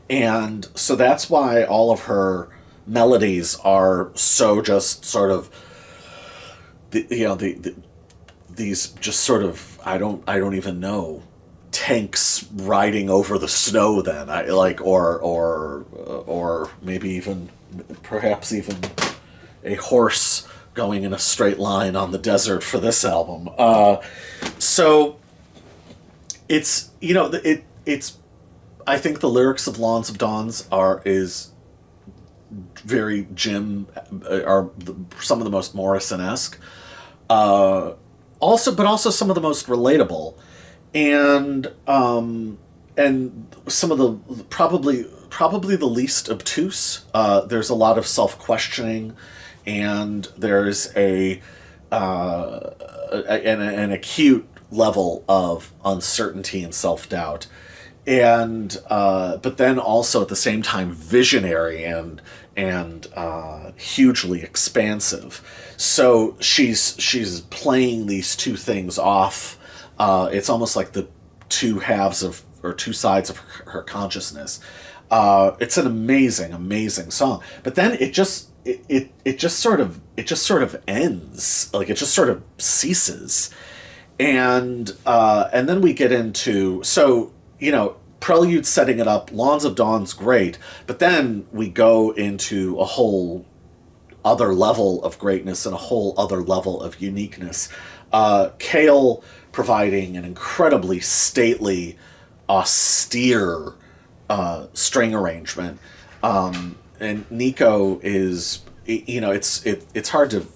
And so that's why all of her melodies are so just sort of, these just sort of, I don't even know, tanks riding over the snow. Then or maybe even, perhaps even a horse going in a straight line on the desert for this album. So it's, it's, I think the lyrics of Lawns of Dawns is very Jim, are some of the most Morrison-esque. Also some of the most relatable, and some of the probably the least obtuse. There's a lot of self-questioning, and there's an acute level of uncertainty and self-doubt, and but then also at the same time visionary and hugely expansive. So she's playing these two things off. It's almost like the two halves or two sides of her consciousness. It's an amazing song. But then it just sort of ends. Like, it just sort of ceases. And then we get into, Prelude setting it up, Lawns of Dawn's great, but then we go into a whole other level of greatness and a whole other level of uniqueness. Cale providing an incredibly stately, austere string arrangement, and Nico is, it's hard to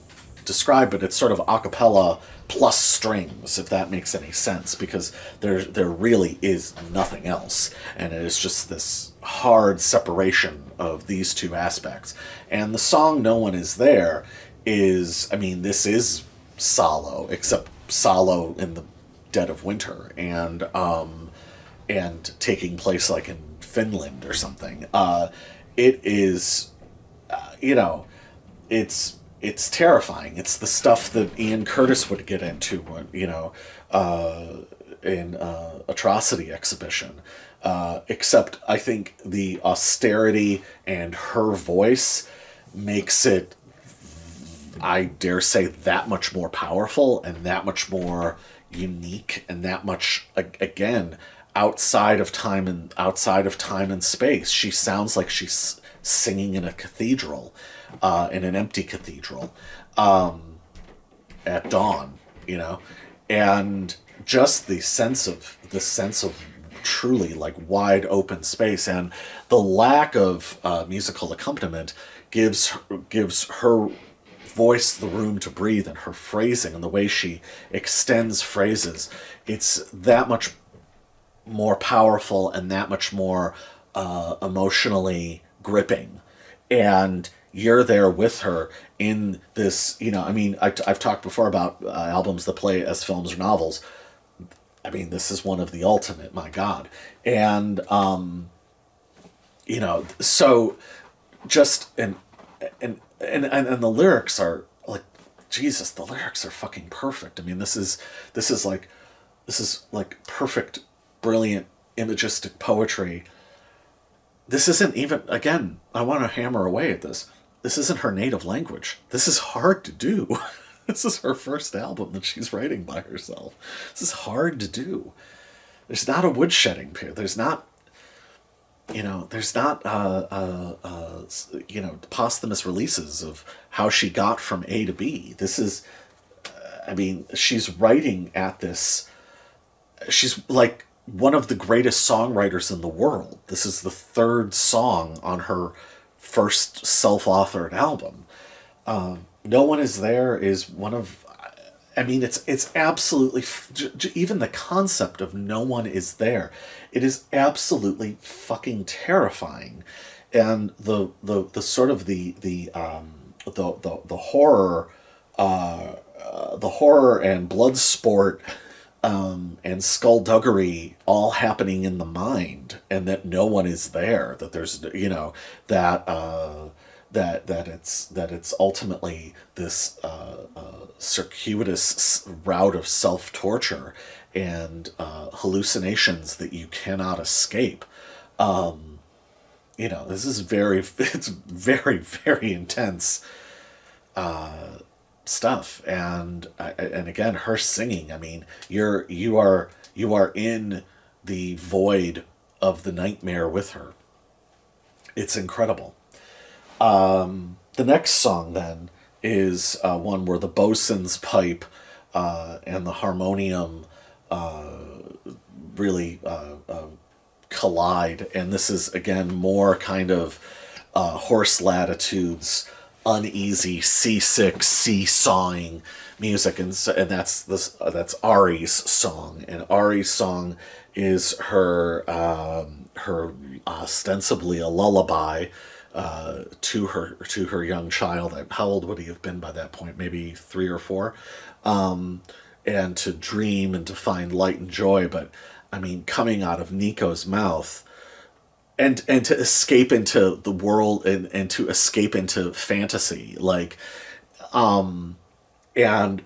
describe, but it's sort of a cappella plus strings, if that makes any sense, because there really is nothing else, and it is just this hard separation of these two aspects. And the song "No One Is There" is, this is Salo, except Salo in the dead of winter, and taking place like in Finland or something. It is, it's terrifying. It's the stuff that Ian Curtis would get into, in Atrocity Exhibition. Except I think the austerity and her voice makes it, I dare say, that much more powerful and that much more unique and that much, again, outside of time and space. She sounds like she's singing in a cathedral. In an empty cathedral, at dawn, and just the sense of truly like wide open space, and the lack of musical accompaniment gives her voice the room to breathe, and her phrasing and the way she extends phrases, it's that much more powerful and that much more emotionally gripping. And you're there with her in this, I mean, I've talked before about albums that play as films or novels. I mean, this is one of the ultimate, my God. And, so just, and the lyrics are like, Jesus, the lyrics are fucking perfect. I mean, this is like perfect, brilliant, imagistic poetry. This isn't even, again, I want to hammer away at this. This isn't her native language. This is hard to do. This is her first album that she's writing by herself. This is hard to do. There's not a woodshedding period. There's not, posthumous releases of how she got from A to B. This is, I mean, she's writing at this, she's like one of the greatest songwriters in the world. This is the third song on her first self-authored album. No One Is There is one of, I mean, it's absolutely, even the concept of no one is there, it is absolutely fucking terrifying. And the sort of the horror, the horror and blood sport, and skullduggery all happening in the mind, and that no one is there, that there's, that it's ultimately this circuitous route of self-torture and hallucinations that you cannot escape. This is it's very, very intense stuff. And again, her singing, I mean, you are in the void of the nightmare with her. It's incredible. The next song then is one where the bosun's pipe and the harmonium really collide, and this is again more kind of Horse Latitudes, uneasy, seasick, seesawing music, and that's Ari's song, and Ari's song is her ostensibly a lullaby to her young child. How old would he have been by that point? Maybe 3 or 4, and to dream and to find light and joy. But I mean, coming out of Nico's mouth, and to escape into the world, and to escape into fantasy, like, and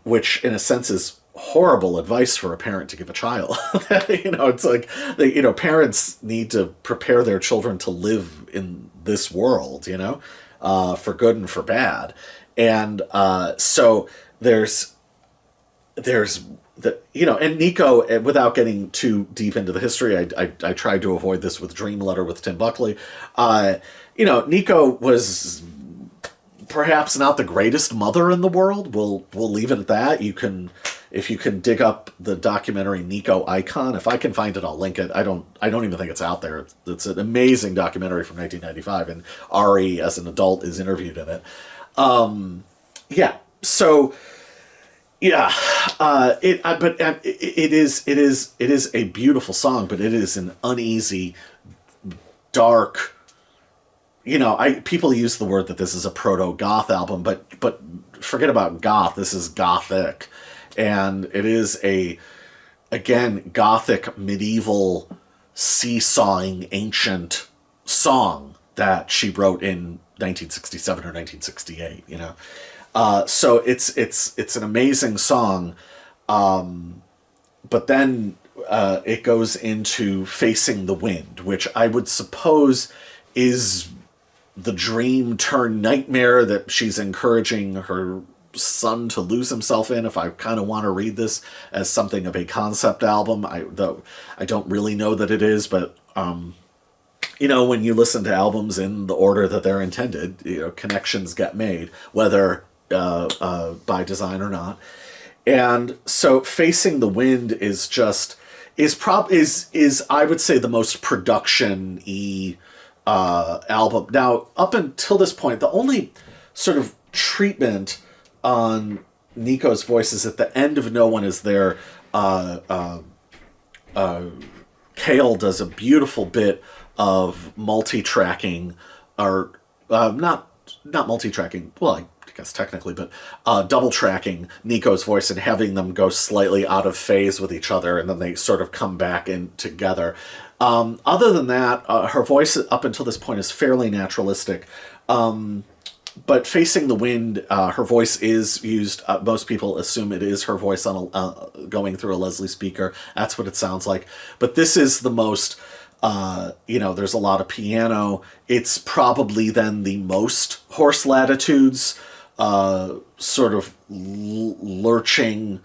which in a sense is horrible advice for a parent to give a child. It's like, parents need to prepare their children to live in this world, for good and for bad. And so there's and Nico, without getting too deep into the history, I tried to avoid this with Dream Letter with Tim Buckley. Nico was perhaps not the greatest mother in the world. We'll leave it at that. If you can dig up the documentary Nico Icon, if I can find it, I'll link it. I don't even think it's out there. It's an amazing documentary from 1995, and Ari, as an adult, is interviewed in it. It is a beautiful song, but it is an uneasy, dark. People use the word that this is a proto-goth album, but forget about goth. This is gothic, and it is again gothic, medieval, seesawing, ancient song that she wrote in 1967 or 1968. So it's an amazing song, but then it goes into Facing the Wind, which I would suppose is the dream turned nightmare that she's encouraging her son to lose himself in, if I kind of want to read this as something of a concept album. I don't really know that it is, but when you listen to albums in the order that they're intended, connections get made, whether by design or not. And so Facing the Wind is just, is I would say the most production-y album. Now, up until this point, the only sort of treatment on Nico's voice is at the end of No One Is There. Cale does a beautiful bit of multi-tracking, or not multi-tracking. Well, I guess technically, but double tracking Nico's voice and having them go slightly out of phase with each other, and then they sort of come back in together. Other than that, her voice up until this point is fairly naturalistic. But Facing the Wind, her voice is used. Most people assume it is her voice on going through a Leslie speaker. That's what it sounds like. But this is the most, there's a lot of piano. It's probably then the most Horse Latitudes, sort of lurching,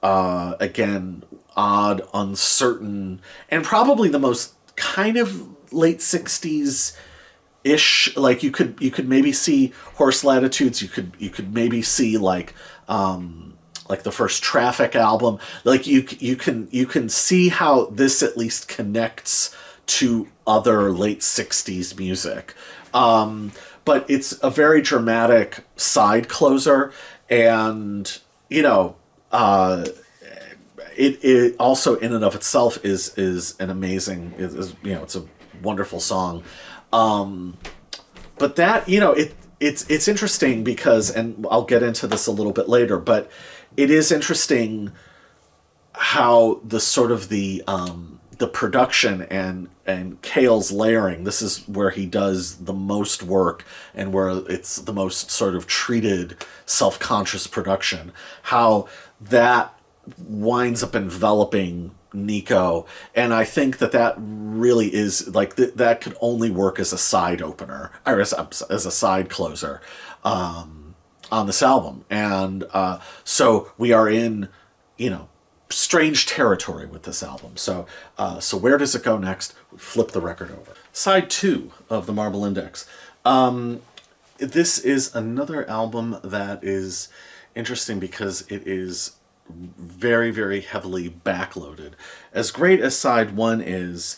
again, odd, uncertain, and probably the most kind of late 60s ish. Like you could maybe see Horse Latitudes. You could maybe see like the first Traffic album. Like you can see how this at least connects to other late 60s music. But it's a very dramatic side closer, and it also in and of itself is an amazing, it's a wonderful song. But that, it's interesting because, and I'll get into this a little bit later, but it is interesting how the sort of the production and Cale's layering, this is where he does the most work and where it's the most sort of treated self-conscious production, how that winds up enveloping Nico. And I think that really is like that could only work as a side opener, or as a side closer on this album. And so we are in strange territory with this album. So where does it go next? Flip the record over. Side 2 of the Marble Index. This is another album that is interesting because it is very, very heavily backloaded. As great as side 1 is,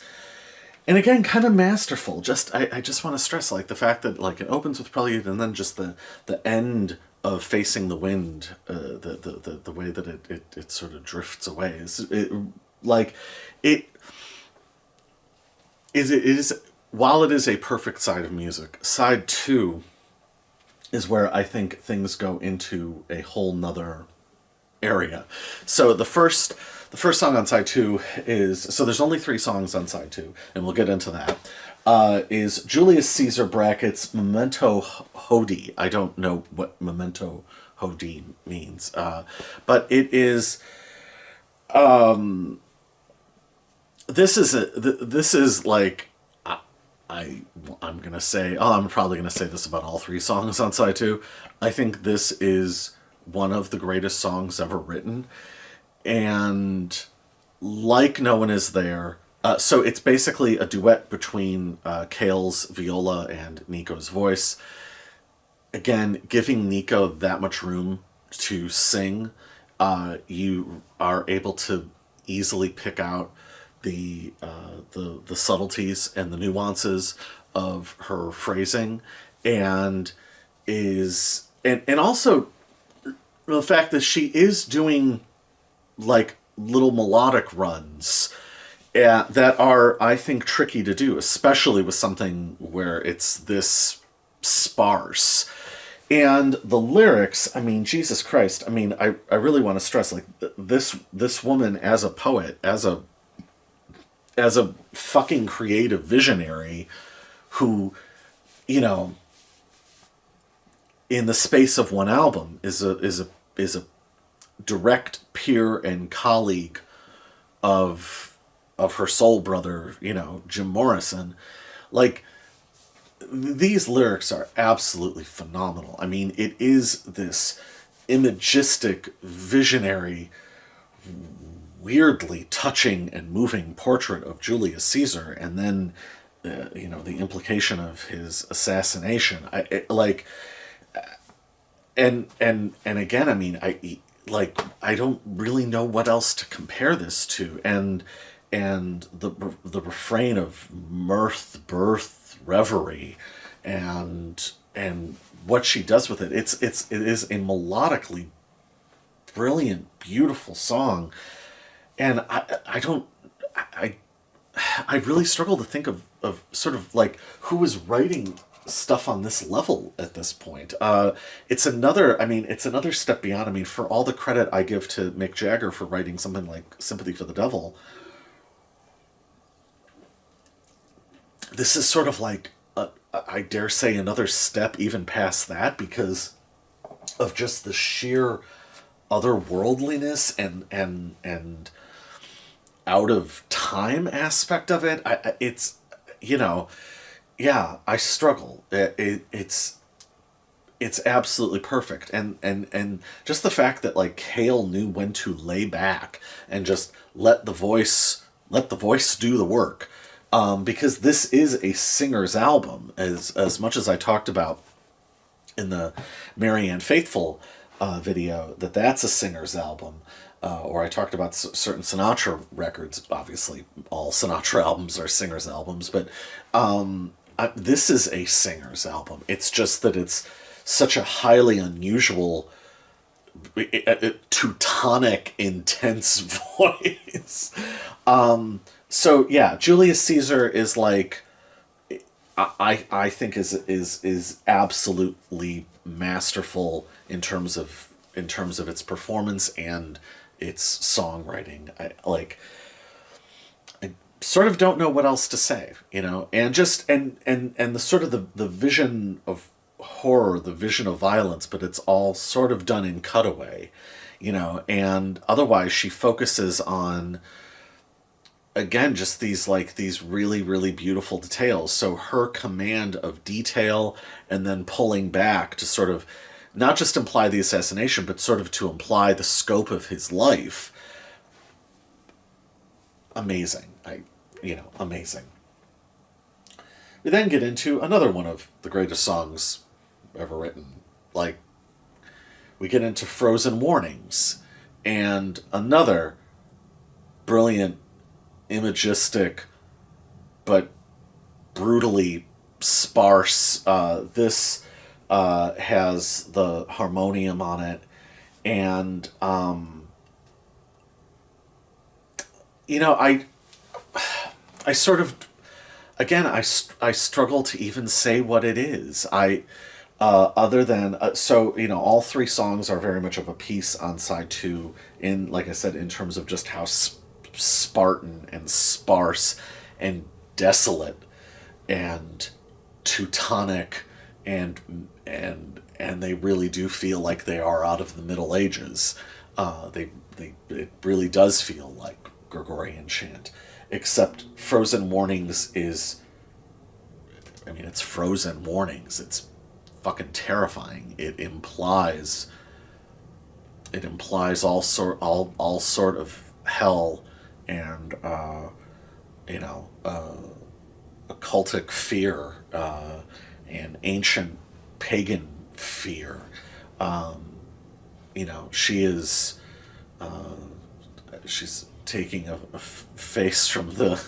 and again, kind of masterful. I just want to stress like the fact that like it opens with Prelude, and then just the end of Facing the Wind, the way that it sort of drifts away it is while it is a perfect side of music, side 2 is where I think things go into a whole nother area. So the first song on side 2 is, so there's only 3 songs on side 2, and we'll get into that, is Julius Caesar brackets Memento Hodie. I don't know what Memento Hodie means, but it is, this is like, I'm gonna say, I'm probably gonna say this about all 3 songs on side 2. I think this is one of the greatest songs ever written, and like No One Is There, so it's basically a duet between Cale's viola and Nico's voice, again giving Nico that much room to sing. You are able to easily pick out the subtleties and the nuances of her phrasing, and also the fact that she is doing like little melodic runs that are, I think, tricky to do, especially with something where it's this sparse. And the lyrics, I mean, Jesus Christ, I mean, I really want to stress, like, this woman as a poet, as a fucking creative visionary who, in the space of one album is a direct peer and colleague of her soul brother, Jim Morrison. Like, these lyrics are absolutely phenomenal. I mean, it is this imagistic, visionary, weirdly touching and moving portrait of Julius Caesar, and then the implication of his assassination. And again, I mean, I don't really know what else to compare this to. And and the refrain of mirth, birth, reverie, and what she does with it. It is a melodically brilliant, beautiful song, and I don't I I really struggle to think of sort of like who is writing stuff on this level at this point. It's another, I mean, it's another step beyond. I mean, for all the credit I give to Mick Jagger for writing something like Sympathy for the Devil, this is sort of like, I dare say, another step even past that because of just the sheer otherworldliness and out of time aspect of it. It's, you know, yeah, I struggle. It's absolutely perfect, and just the fact that like Cale knew when to lay back and just let the voice do the work, because this is a singer's album, as much as I talked about in the Marianne Faithfull video, that's a singer's album. Or I talked about certain Sinatra records. Obviously, all Sinatra albums are singers' albums, but this is a singer's album. It's just that it's such a highly unusual, Teutonic, intense voice. So yeah, Julius Caesar is like, I think is absolutely masterful in terms of its performance and its songwriting. I sort of don't know what else to say, you know, and just and the sort of the vision of horror, the vision of violence, but it's all sort of done in cutaway, you know, and otherwise she focuses on, again, just these really really beautiful details. So her command of detail and then pulling back to sort of not just imply the assassination, but sort of to imply the scope of his life. Amazing. Amazing. We then get into another one of the greatest songs ever written. Like, we get into Frozen Warnings, and another brilliant, imagistic, but brutally sparse. This has the harmonium on it, and I sort of, again, I struggle to even say what it is. Other than so, all three songs are very much of a piece on side two, in, like I said, in terms of just how Spartan and sparse and desolate and Teutonic and they really do feel like they are out of the Middle Ages. It really does feel like Gregorian chant, except Frozen Warnings is, I mean, it's Frozen Warnings. It's fucking terrifying. It implies all sort of hell and occultic fear, and ancient pagan fear. She is, she's taking a face from the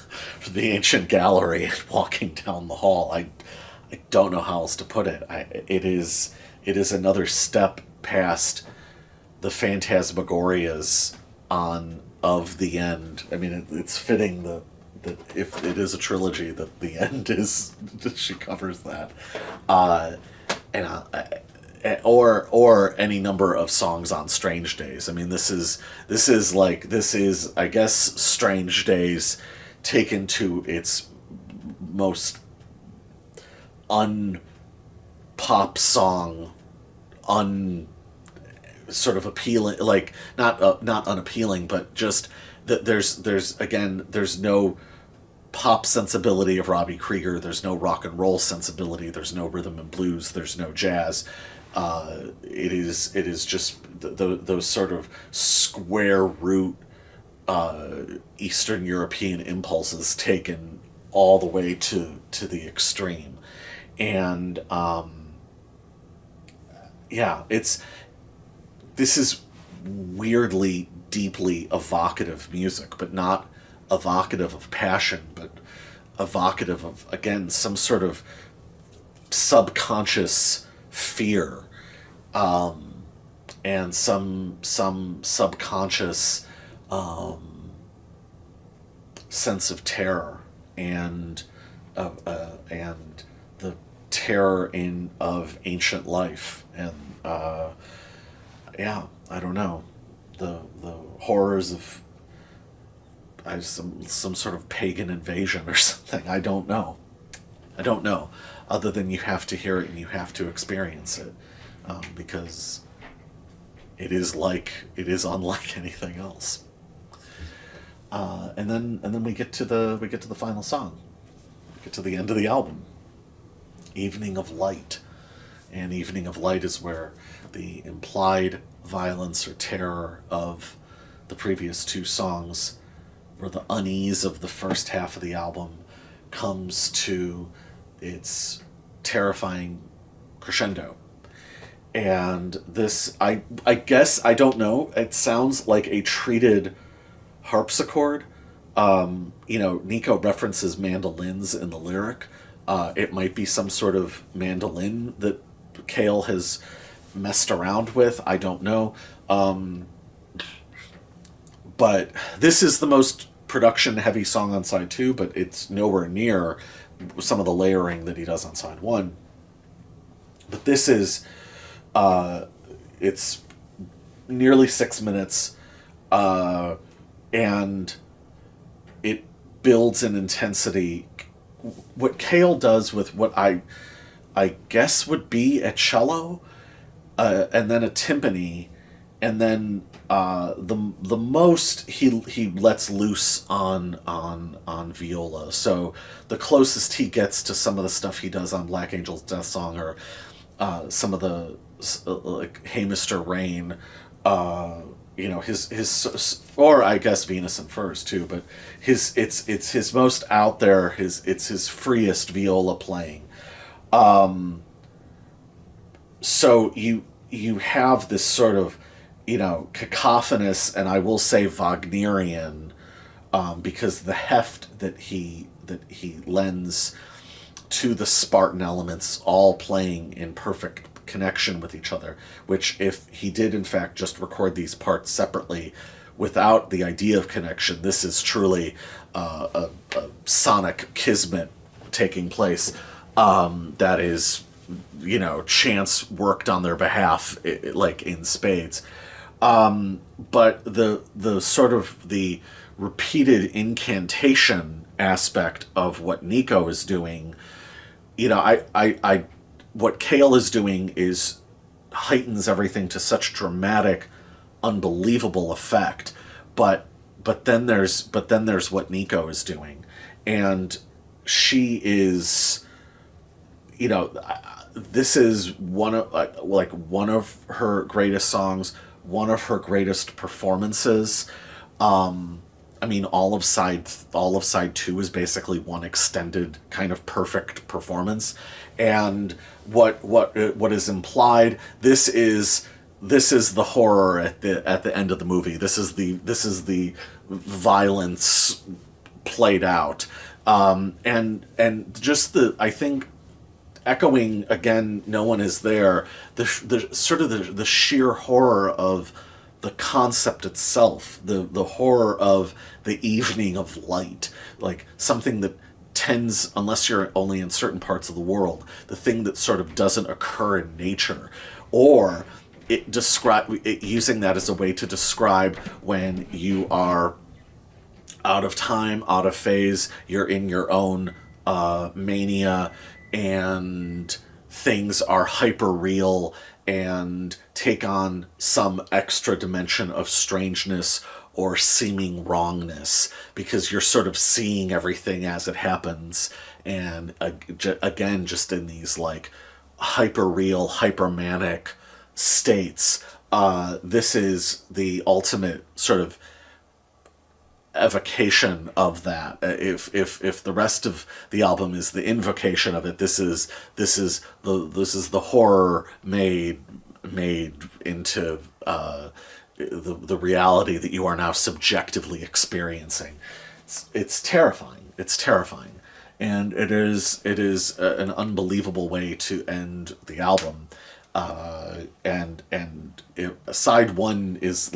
ancient gallery and walking down the hall. I don't know how else to put it. It is another step past the phantasmagorias of the end. I mean, it's fitting that if it is a trilogy, that the end is that she covers that, or any number of songs on Strange Days. I mean, this is I guess Strange Days taken to its most un-pop song, sort of appealing, like not unappealing, but just that there's no pop sensibility of Robbie Krieger, there's no rock and roll sensibility, there's no rhythm and blues, there's no jazz. It is just those sort of square root Eastern European impulses taken all the way to the extreme, and this is weirdly deeply evocative music, but not evocative of passion, but evocative of, again, some sort of subconscious fear, and some subconscious sense of terror, and the terror of ancient life, and yeah, I don't know, the horrors of some sort of pagan invasion or something. I don't know. Other than you have to hear it and you have to experience it, because it is unlike anything else. And then we get to the final song. We get to the end of the album, Evening of Light. And Evening of Light is where the implied violence or terror of the previous two songs, where the unease of the first half of the album comes to its terrifying crescendo. And this, I guess, I don't know, it sounds like a treated harpsichord. Nico references mandolins in the lyric. It might be some sort of mandolin that Cale has messed around with. I don't know. But this is the most production-heavy song on side 2, but it's nowhere near some of the layering that he does on side 1. But this is, it's nearly 6 minutes, and it builds in intensity. What Cale does with what I guess would be a cello, and then a timpani, and then the most he lets loose on viola. So the closest he gets to some of the stuff he does on Black Angel's Death Song, or some of the like Hey Mr. Rain, his or I guess Venus and Furs too, but it's his most out there, it's his freest viola playing. So you have this sort of, cacophonous, and I will say Wagnerian, because the heft that he lends to the Spartan elements, all playing in perfect connection with each other, which if he did in fact just record these parts separately without the idea of connection, this is truly a sonic kismet taking place, that is, chance worked on their behalf, like in spades. But the sort of the repeated incantation aspect of what Nico is doing, what Cale is doing is heightens everything to such dramatic, unbelievable effect. But then there's what Nico is doing, and she is, this is one of her greatest songs, one of her greatest performances. All of side 2 is basically one extended kind of perfect performance. And what is implied, this is the horror at the end of the movie. This is the violence played out. And just I think, echoing again, No One Is There, the sort of the sheer horror of the concept itself, the horror of the evening of light, like something that tends, unless you're only in certain parts of the world, the thing that sort of doesn't occur in nature, or using that as a way to describe when you are out of time, out of phase, you're in your own mania, and things are hyper real and take on some extra dimension of strangeness or seeming wrongness, because you're sort of seeing everything as it happens, and again, just in these like hyper real, hyper manic states. This is the ultimate sort of evocation of that. If the rest of the album is the invocation of it, this is the horror made into the reality that you are now subjectively experiencing. it's terrifying. It's terrifying. And it is an unbelievable way to end the album. Side one is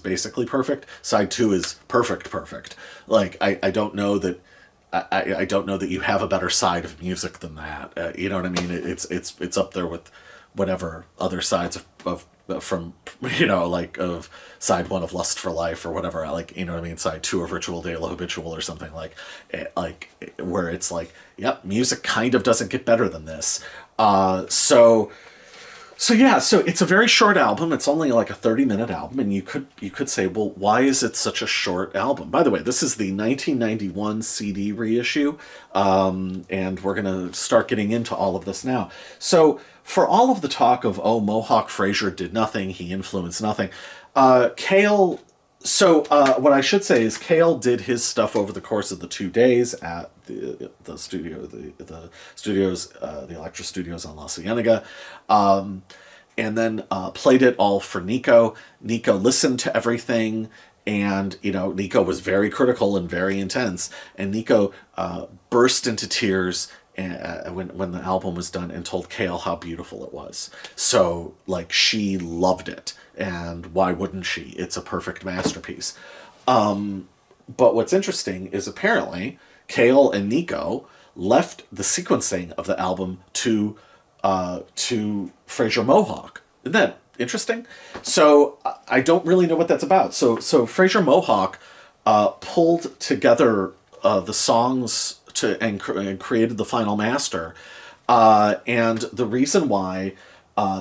basically perfect. Side two is perfect. Like I don't know that I don't know that you have a better side of music than that. You know what I mean? It's up there with whatever other sides of from like of side one of Lust for Life or whatever, like, you know what I mean, side two of Ritual de la Habitual or something like where it's like, yep, music kind of doesn't get better than this. So yeah, so it's a very short album. It's only like a 30-minute album, and you could say, well, why is it such a short album? By the way, this is the 1991 CD reissue, and we're gonna start getting into all of this now. So for all of the talk of, oh, Mohawk Fraser did nothing, he influenced nothing, Cale. So what I should say is Cale did his stuff over the course of the 2 days at the studio, the studios, the Elektra Studios on La Cienega, and then played it all for Nico. Nico listened to everything, and Nico was very critical and very intense, and Nico burst into tears when the album was done and told Cale how beautiful it was. So like she loved it. And why wouldn't she? It's a perfect masterpiece. But what's interesting is apparently Cale and Nico left the sequencing of the album to Fraser Mohawk. Isn't that interesting? So I don't really know what that's about. So Fraser Mohawk pulled together the songs and created the final master. And the reason why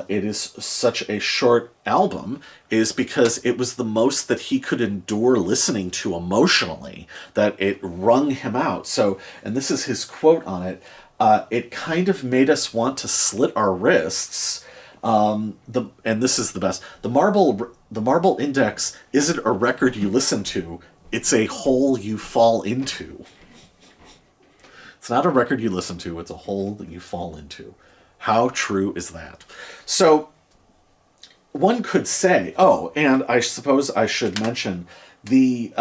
it is such a short album is because it was the most that he could endure listening to emotionally, that it wrung him out. So, and this is his quote on it, it kind of made us want to slit our wrists. And this is the best. The Marble Index isn't a record you listen to, it's a hole you fall into. It's not a record you listen to, it's a hole that you fall into. How true is that? So one could say, oh, and I suppose I should mention they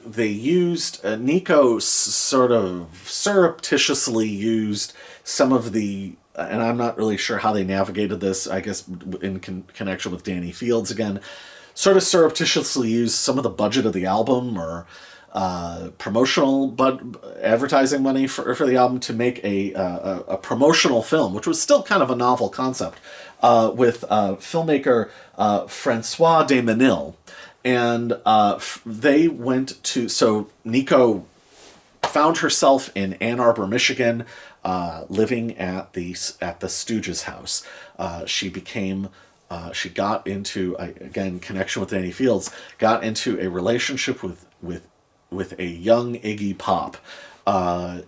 used Nico sort of surreptitiously used some of the, and I'm not really sure how they navigated this, I guess in connection with Danny Fields again, sort of surreptitiously used some of the budget of the album or promotional advertising money for the album to make a promotional film, which was still kind of a novel concept, with filmmaker Francois de Menil. And they went to, so Nico found herself in Ann Arbor, Michigan, living at the Stooges' house. She got into, again, connection with Danny Fields, got into a relationship with a young Iggy Pop.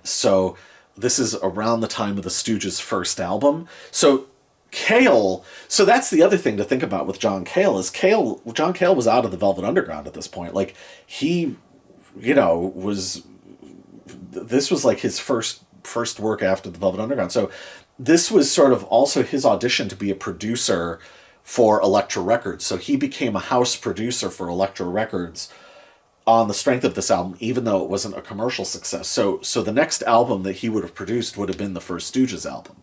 So this is around the time of the Stooges' first album. So Cale, so that's the other thing to think about with John Cale, is John Cale was out of the Velvet Underground at this point. Like he, this was like his first work after the Velvet Underground. So this was sort of also his audition to be a producer for Elektra Records. So he became a house producer for Elektra Records on the strength of this album, even though it wasn't a commercial success. So the next album that he would have produced would have been the first Stooges album.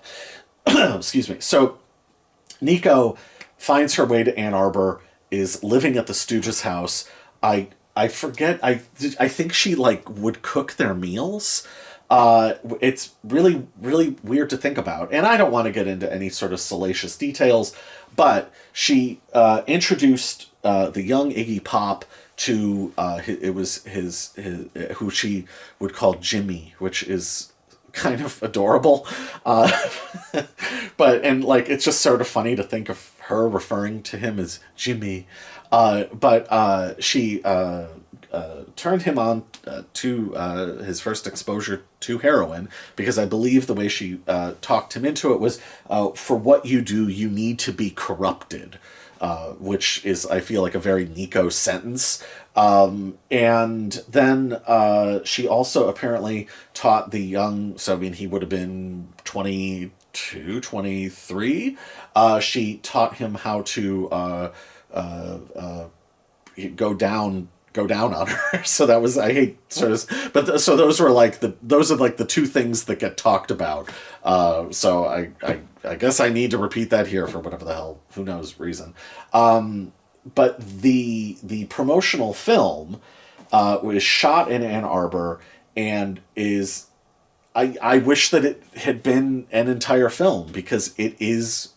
Excuse me. So Nico finds her way to Ann Arbor, is living at the Stooges' house. I forget, I think she would cook their meals. It's really, really weird to think about. And I don't want to get into any sort of salacious details, but she introduced the young Iggy Pop to it was his who she would call Jimmy, which is kind of adorable, but it's just sort of funny to think of her referring to him as Jimmy, but she turned him on to his first exposure to heroin, because I believe the way she talked him into it was, for what you do, you need to be corrupted. Which is, I feel like, a very Nico sentence. And then she also apparently taught the young, so I mean, he would have been 22, 23. She taught him how to go down go down on her. So that was, I hate sort of, but so those were like those are like the two things that get talked about. So I guess I need to repeat that here for whatever the hell, who knows, reason. But the promotional film was shot in Ann Arbor and is, I wish that it had been an entire film, because it's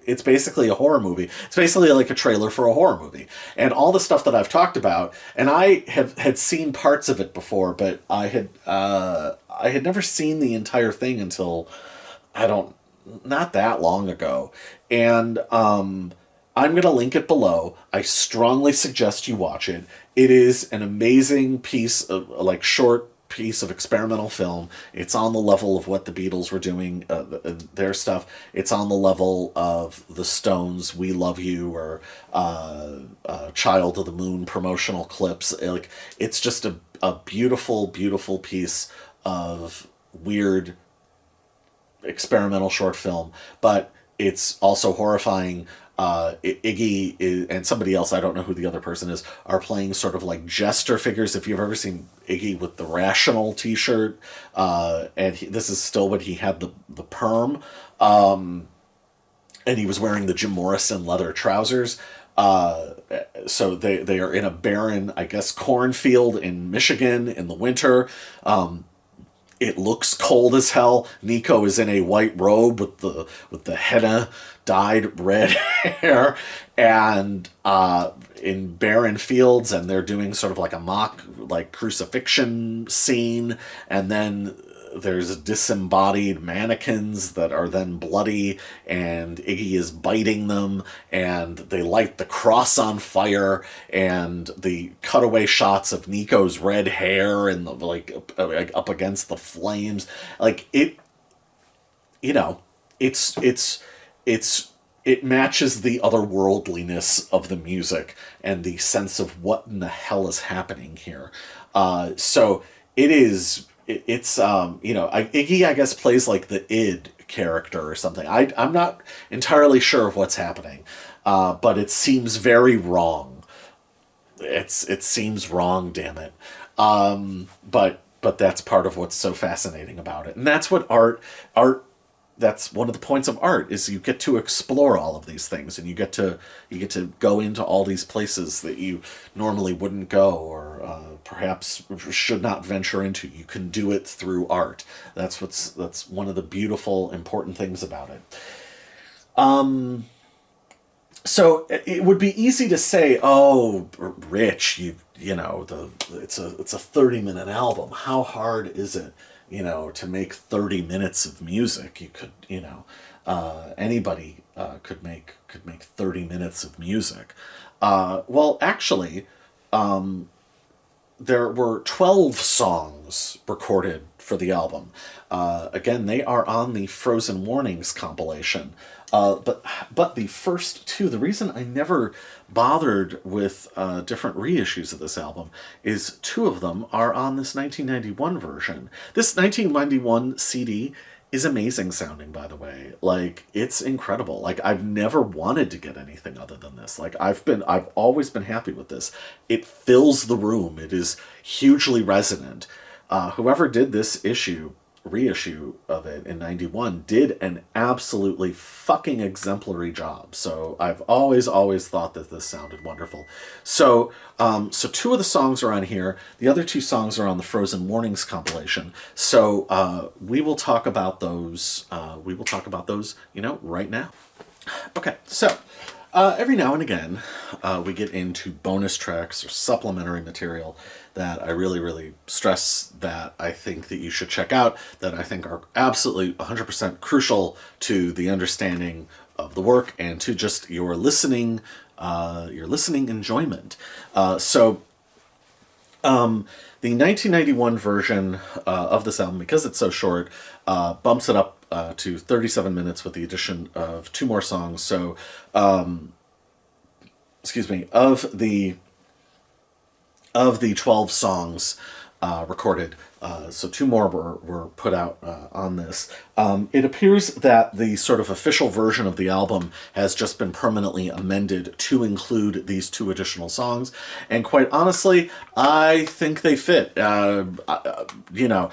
it's basically a horror movie. It's basically like a trailer for a horror movie. And all the stuff that I've talked about, and I had seen parts of it before, but I had never seen the entire thing until not that long ago. And I'm going to link it below. I strongly suggest you watch it. It is an amazing piece of, like, short piece of experimental film. It's on the level of what the Beatles were doing, their stuff. It's on the level of the Stones' "We Love You" or "Child of the Moon" promotional clips. Like, it's just a beautiful, beautiful piece of weird experimental short film, but it's also horrifying. Iggy and somebody else, I don't know who the other person is, are playing sort of like jester figures. If you've ever seen Iggy with the Rational t-shirt, and this is still when he had the perm, and he was wearing the Jim Morrison leather trousers. So they are in a barren, I guess, cornfield in Michigan in the winter. It looks cold as hell. Nico is in a white robe with the henna dyed red hair, and in barren fields, and they're doing sort of like a mock, like, crucifixion scene, and then there's disembodied mannequins that are then bloody, and Iggy is biting them, and they light the cross on fire, and the cutaway shots of Nico's red hair and the, like up against the flames, like it, you know, it matches the otherworldliness of the music and the sense of what in the hell is happening here. So it is. It's Iggy, I guess, plays like the id character or something. I'm not entirely sure of what's happening, but it seems very wrong. It seems wrong, damn it. But that's part of what's so fascinating about it, and that's what art. That's one of the points of art, is you get to explore all of these things, and you get to go into all these places that you normally wouldn't go, or perhaps should not venture into. You can do it through art. That's one of the beautiful, important things about it. So it would be easy to say, "Oh, Rich, it's a 30-minute album. How hard is it, to make 30 minutes of music?" You could, anybody could make 30 minutes of music. Well, actually, there were 12 songs recorded for the album. Again, they are on the Frozen Warnings compilation. But the first two, the reason I never bothered with different reissues of this album is two of them are on this 1991 version. This 1991 CD is amazing sounding, by the way. Like, it's incredible. Like, I've never wanted to get anything other than this. Like, I've always been happy with this. It fills the room. It is hugely resonant. Whoever did this reissue of it in 91 did an absolutely fucking exemplary job. So I've always thought that this sounded wonderful. So two of the songs are on here. The other two songs are on the Frozen Warnings compilation. So we will talk about those. Right now. Okay, so every now and again, we get into bonus tracks or supplementary material that I really, really stress that I think that you should check out, that I think are absolutely 100% crucial to the understanding of the work and to just your listening enjoyment. The 1991 version of this album, because it's so short, bumps it up to 37 minutes with the addition of two more songs. So, of the 12 songs, recorded. So 2 more were put out on this. It appears that the sort of official version of the album has just been permanently amended to include these 2 additional songs. And quite honestly, I think they fit. You know,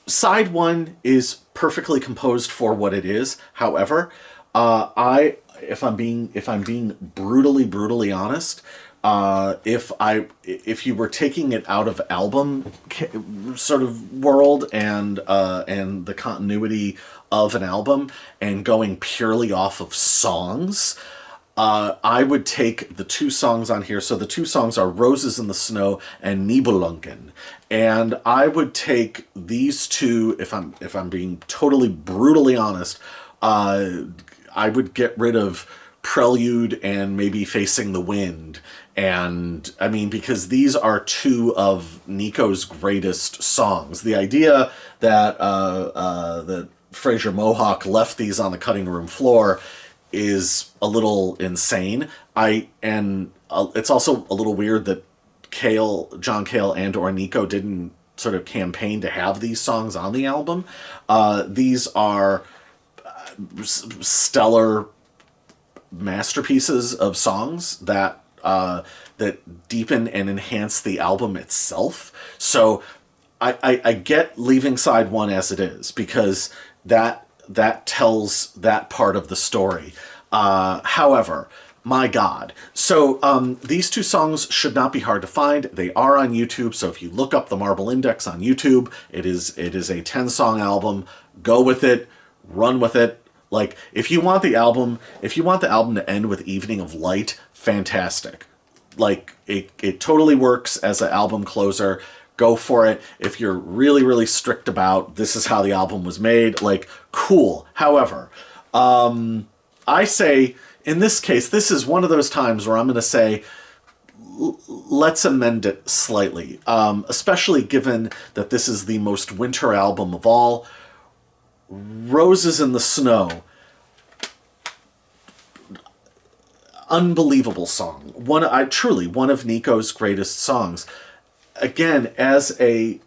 side 1 is perfectly composed for what it is. However, if I'm being brutally honest, if you were taking it out of album sort of world and the continuity of an album and going purely off of songs, I would take the 2 songs on here. So the 2 songs are Roses in the Snow and Nibelungen. And I would take these 2, if I'm being totally brutally honest, I would get rid of Prelude and maybe Facing the Wind. And I mean, because these are 2 of Nico's greatest songs. The idea that that Fraser Mohawk left these on the cutting room floor is a little insane. It's also a little weird that John Cale and or Nico didn't sort of campaign to have these songs on the album. These are stellar masterpieces of songs that deepen and enhance the album itself. So I get leaving side 1 as it is, because that tells that part of the story. However, my God. So these 2 songs should not be hard to find. They are on YouTube. So if you look up the Marble Index on YouTube, it is a 10-song album. Go with it. Run with it. Like, if you want the album to end with Evening of Light, fantastic. Like, it totally works as an album closer. Go for it. If you're really strict about this is how the album was made, like, cool. However, I say, in this case, this is one of those times where I'm going to say, let's amend it slightly. Especially given that this is the most winter album of all. Roses in the Snow, unbelievable song. Truly one of Nico's greatest songs. Again, as a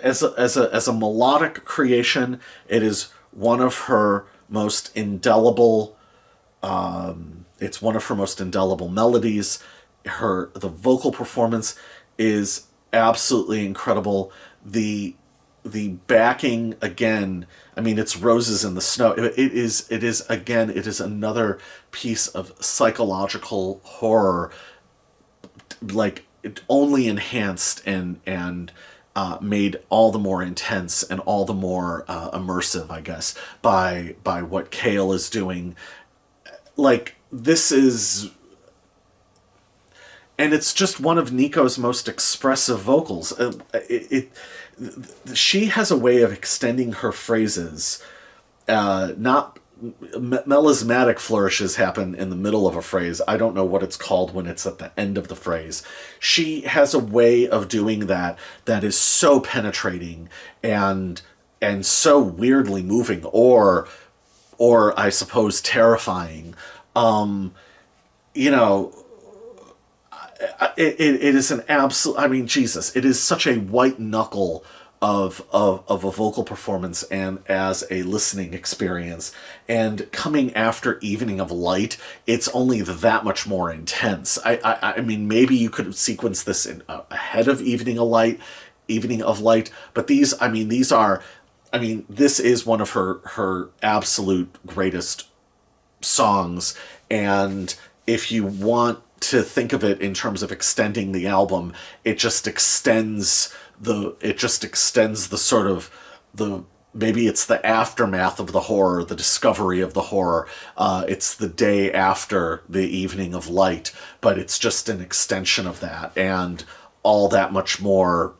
melodic creation, it is one of her most indelible. It's one of her most indelible melodies. The vocal performance is absolutely incredible. The backing, again, I mean, it's Roses in the Snow. It is another piece of psychological horror, like, it only enhanced and made all the more intense and all the more immersive, I guess, by what Cale is doing. Like, this is... And it's just one of Nico's most expressive vocals. She has a way of extending her phrases. Not melismatic flourishes happen in the middle of a phrase. I don't know what it's called when it's at the end of the phrase. She has a way of doing that is so penetrating and so weirdly moving, or I suppose terrifying. You know, it is an absolute, I mean, Jesus, it is such a white knuckle of a vocal performance and as a listening experience. And coming after Evening of Light, it's only that much more intense. I mean, maybe you could sequence this ahead of Evening of Light, but this is one of her absolute greatest songs. And if you want to think of it in terms of extending the album, it just extends the sort of maybe it's the aftermath of the horror, the discovery of the horror. It's the day after the Evening of Light, but it's just an extension of that, and all that much more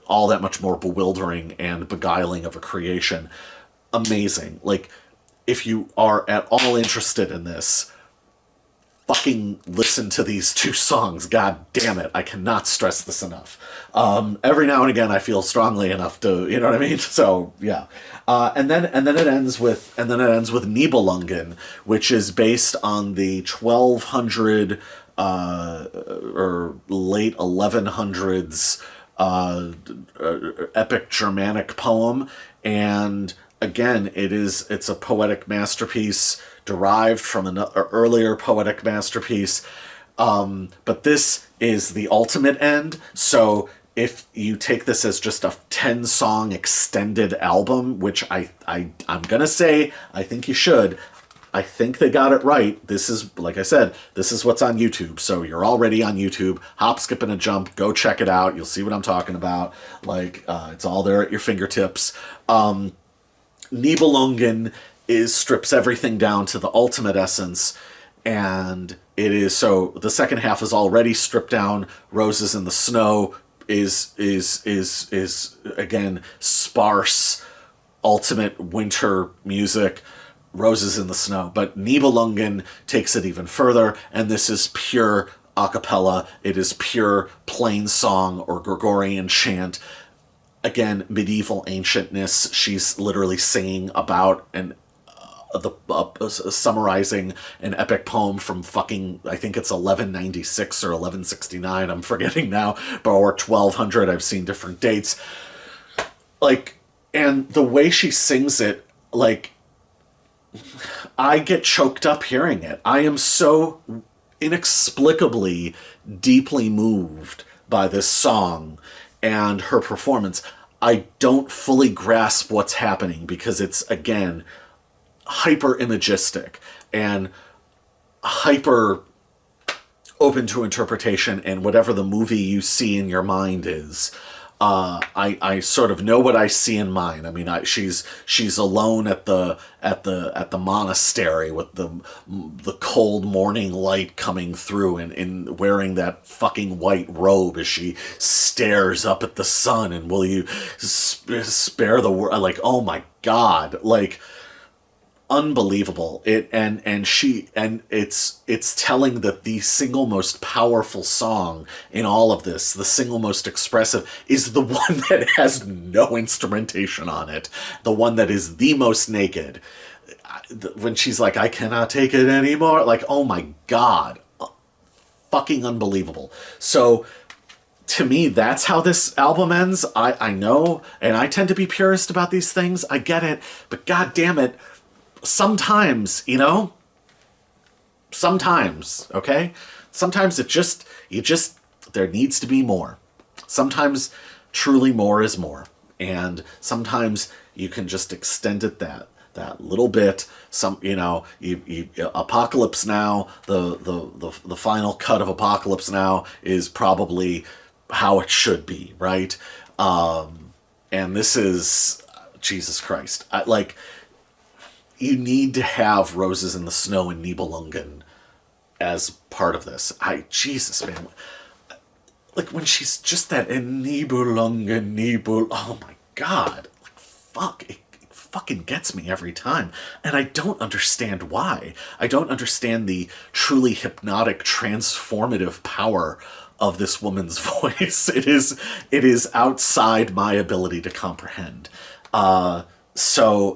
bewildering and beguiling of a creation. Amazing. Like, if you are at all interested in this, fucking listen to these 2 songs. God damn it. I cannot stress this enough. Every now and again I feel strongly enough to, you know what I mean? So, yeah. And then it ends with Nibelungen, which is based on the 1200 or late 1100s epic Germanic poem. And again, it's a poetic masterpiece derived from an earlier poetic masterpiece. But this is the ultimate end. So if you take this as just a 10-song extended album, which I'm gonna say I think you should, I think they got it right. This is, like I said, this is what's on YouTube. So you're already on YouTube. Hop, skip, and a jump. Go check it out. You'll see what I'm talking about. Like, it's all there at your fingertips. Nibelungen strips everything down to the ultimate essence, and it is so the second half is already stripped down. Roses in the Snow is again sparse, ultimate winter music. Roses in the Snow. But Nibelungen takes it even further, and this is pure a cappella. It is pure plain song or Gregorian chant. Again, medieval ancientness. She's literally singing about summarizing an epic poem from fucking, I think it's 1196 or 1169. I'm forgetting now, or 1200. I've seen different dates. Like, and the way she sings it, like, I get choked up hearing it. I am so inexplicably deeply moved by this song and her performance. I don't fully grasp what's happening because it's, again, hyper imagistic and hyper open to interpretation, and whatever the movie you see in your mind is. I sort of know what I see in mine. I mean, she's alone at the monastery with the cold morning light coming through, and wearing that fucking white robe as she stares up at the sun. And will you spare the world? Like, oh my God, like, unbelievable. It's telling that the single most powerful song in all of this, the single most expressive, is the one that has no instrumentation on it, the one that is the most naked. When she's like, I cannot take it anymore, like, oh my God, fucking unbelievable. So to me, that's how this album ends. I know, and I tend to be purist about these things, I get it, but God damn it, sometimes, sometimes, okay? Sometimes there needs to be more. Sometimes truly more is more. And sometimes you can just extend it that little bit. Apocalypse Now, the final cut of Apocalypse Now is probably how it should be, right? And this is, Jesus Christ. You need to have Roses in the Snow and Nibelungen as part of this. Jesus, man. Like, when she's just that, Nibelungen, oh my God. Like, fuck. It fucking gets me every time. And I don't understand why. I don't understand the truly hypnotic, transformative power of this woman's voice. It is outside my ability to comprehend.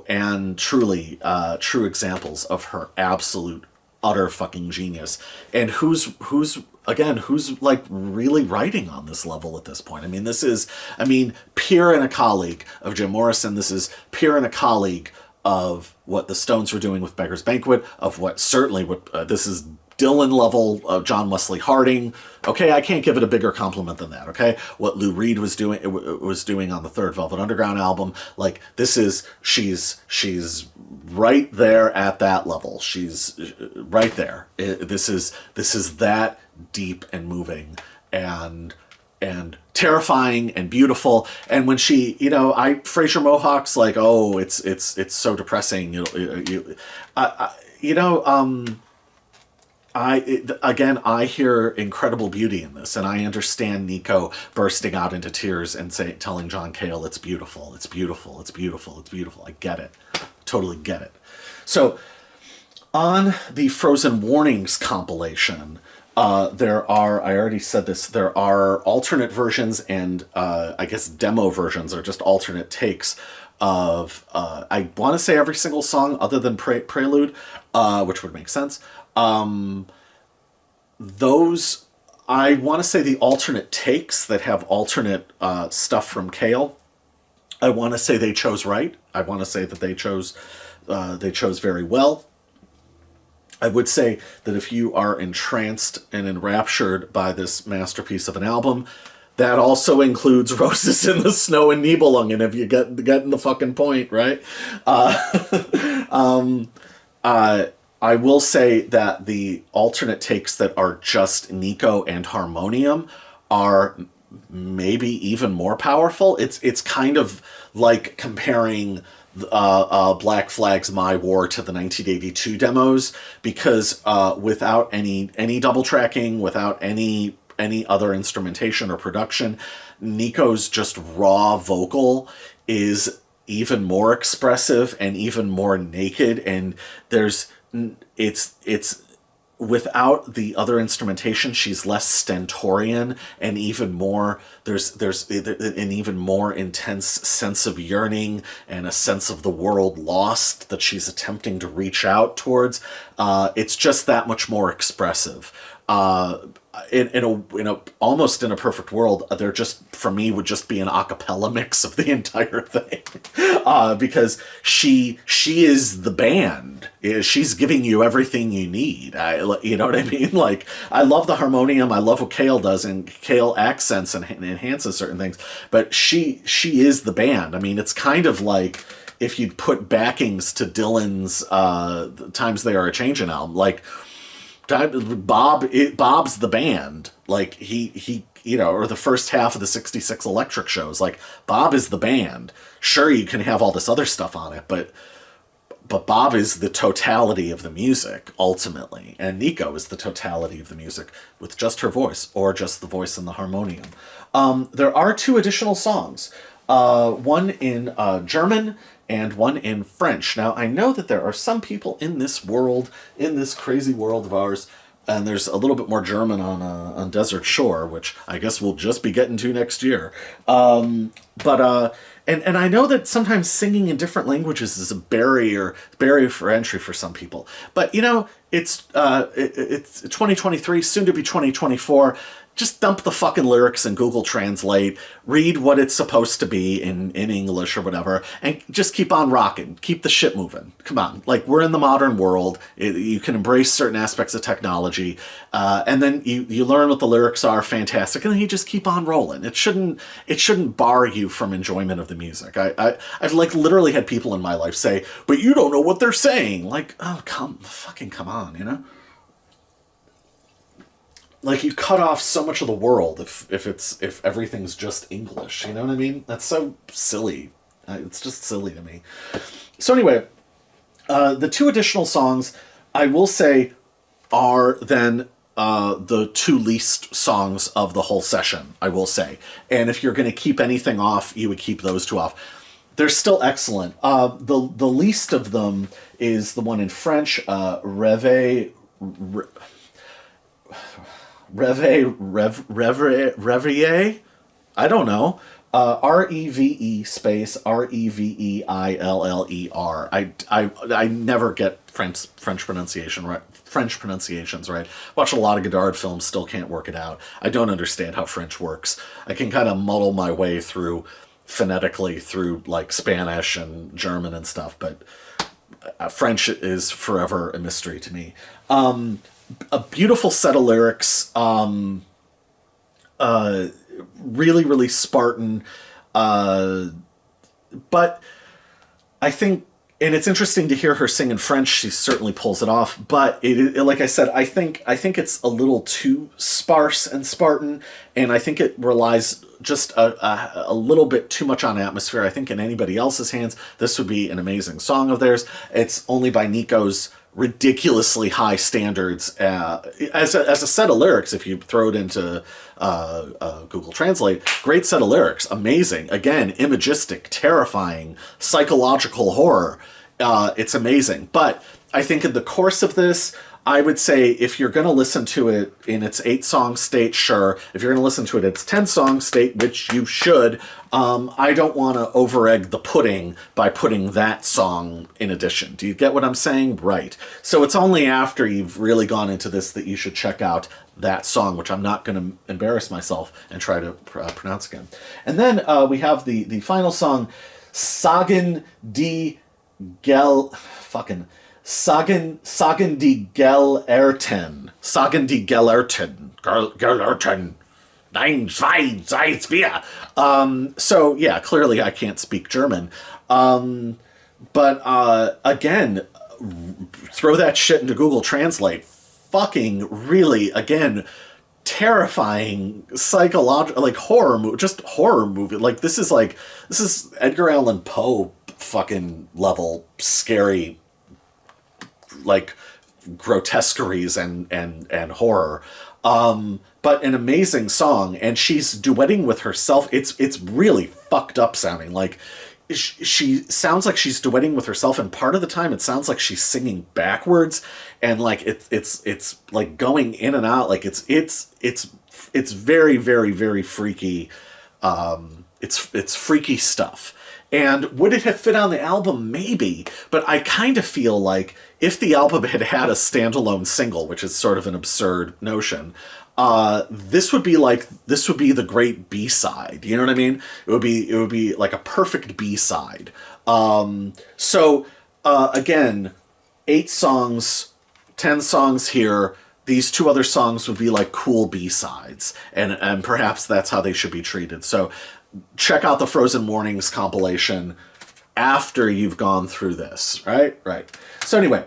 And truly, true examples of her absolute, utter fucking genius. And who's like really writing on this level at this point? I mean, Peer and a colleague of Jim Morrison. This is Peer and a colleague of what the Stones were doing with Beggar's Banquet, of this is Dylan level of John Wesley Harding. Okay, I can't give it a bigger compliment than that, okay? What Lou Reed was doing on the third Velvet Underground album. Like, she's right there at that level. She's right there. This is that deep and moving and terrifying and beautiful. And when she, Fraser Mohawk's like, oh, it's so depressing. I hear incredible beauty in this, and I understand Nico bursting out into tears and telling John Cale, it's beautiful, it's beautiful, it's beautiful, it's beautiful. I get it. Totally get it. So, on the Frozen Warnings compilation, there are alternate versions and, I guess, demo versions, or just alternate takes of, I want to say every single song other than Prelude, which would make sense. those, I want to say the alternate takes that have alternate stuff from Cale, I want to say they chose right. I want to say that they chose very well. I would say that if you are entranced and enraptured by this masterpiece of an album, that also includes Roses in the Snow and Nibelungen, if you getting the fucking point, right? I will say that the alternate takes that are just Nico and harmonium are maybe even more powerful. It's kind of like comparing Black Flag's My War to the 1982 demos, because without any double tracking, without any other instrumentation or production, Nico's just raw vocal is even more expressive and even more naked, and it's without the other instrumentation, she's less stentorian, and even more there's an even more intense sense of yearning and a sense of the world lost that she's attempting to reach out towards. It's just that much more expressive. In a almost in a perfect world, there just, for me, would just be an a cappella mix of the entire thing, because she is the band. She's giving you everything you need. You know what I mean? Like, I love the harmonium. I love what Cale does, and Cale accents and enhances certain things. But she is the band. I mean, it's kind of like if you'd put backings to Dylan's Times They Are a Changin' album, like. Bob's the band, like he or the first half of the 66 Electric shows, like Bob is the band. Sure, you can have all this other stuff on it, but Bob is the totality of the music ultimately, and Nico is the totality of the music with just her voice, or just the voice and the harmonium. There are 2 additional songs, one in German and one in French. Now, I know that there are some people in this world, in this crazy world of ours, and there's a little bit more German on Desert Shore, which I guess we'll just be getting to next year. And I know that sometimes singing in different languages is a barrier for entry for some people. But it's 2023, soon to be 2024. Just dump the fucking lyrics in Google Translate, read what it's supposed to be in English or whatever, and just keep on rocking. Keep the shit moving. Come on. Like, we're in the modern world. You can embrace certain aspects of technology, and then you learn what the lyrics are, fantastic, and then you just keep on rolling. It shouldn't bar you from enjoyment of the music. I've like literally had people in my life say, but you don't know what they're saying. Like, oh, come on, Like, you cut off so much of the world if everything's just English, you know what I mean? That's so silly. It's just silly to me. So anyway, the 2 additional songs, I will say, are then the 2 least songs of the whole session, I will say. And if you're going to keep anything off, you would keep those 2 off. They're still excellent. The least of them is the one in French, Reveille? I don't know. Reve space Reveiller. I never get French pronunciations right. Watch a lot of Godard films, still can't work it out. I don't understand how French works. I can kind of muddle my way through phonetically through like Spanish and German and stuff, but French is forever a mystery to me. A beautiful set of lyrics, really, really Spartan, but I think, and it's interesting to hear her sing in French, she certainly pulls it off, but like I said, I think it's a little too sparse and Spartan, and I think it relies just a little bit too much on atmosphere. I think in anybody else's hands, this would be an amazing song of theirs. It's only by Nico's ridiculously high standards as a set of lyrics. If you throw it into Google Translate, great set of lyrics, amazing, again, imagistic, terrifying, psychological horror. It's amazing. But I think in the course of this, I would say if you're going to listen to it in its 8-song state, sure. If you're going to listen to it in its 10-song state, which you should, I don't want to over-egg the pudding by putting that song in addition. Do you get what I'm saying? Right. So it's only after you've really gone into this that you should check out that song, which I'm not going to embarrass myself and try to pronounce again. And then we have the final song, Sagen die Gel... Fucking... Sagen die Gellerten. Sagen die Gellerten. Gellerten. Nein, zwei, drei, vier. So, yeah, clearly I can't speak German. But again, throw that shit into Google Translate. Fucking really, again, terrifying psychological, like horror movie, just horror movie. Like this is Edgar Allan Poe fucking level scary, like grotesqueries and horror. But an amazing song, and she's duetting with herself. It's really fucked up sounding. Like she sounds like she's duetting with herself, and part of the time it sounds like she's singing backwards, and like it's like going in and out. Like it's very, very, very freaky. It's freaky stuff. And would it have fit on the album? Maybe. But I kind of feel like if the album had had a standalone single, which is sort of an absurd notion, this would be the great B-side. You know what I mean? It would be like a perfect B-side. Again, 8 songs, 10 songs here. These 2 other songs would be like cool B-sides, and perhaps that's how they should be treated. So check out the Frozen Mornings compilation after you've gone through this, right? Right. So anyway,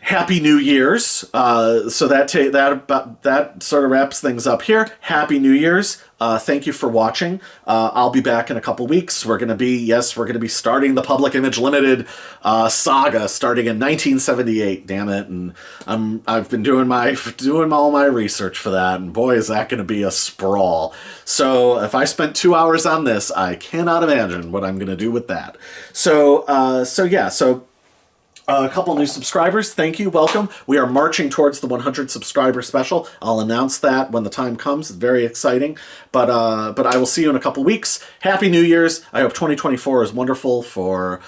Happy New Year's. So that sort of wraps things up here. Happy New Year's. Thank you for watching. I'll be back in a couple weeks. We're going to be starting the Public Image Limited saga starting in 1978. Damn it! And I've been doing all my research for that, and boy, is that going to be a sprawl. So if I spent 2 hours on this, I cannot imagine what I'm going to do with that. So yeah. A couple new subscribers. Thank you. Welcome. We are marching towards the 100 subscriber special. I'll announce that when the time comes. It's very exciting. But I will see you in a couple weeks. Happy New Year's. I hope 2024 is wonderful for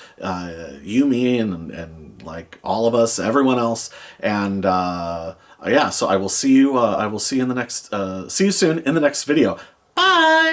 you, me, and like all of us, everyone else. And yeah, so I will see you. I will see you in the next. See you soon in the next video. Bye.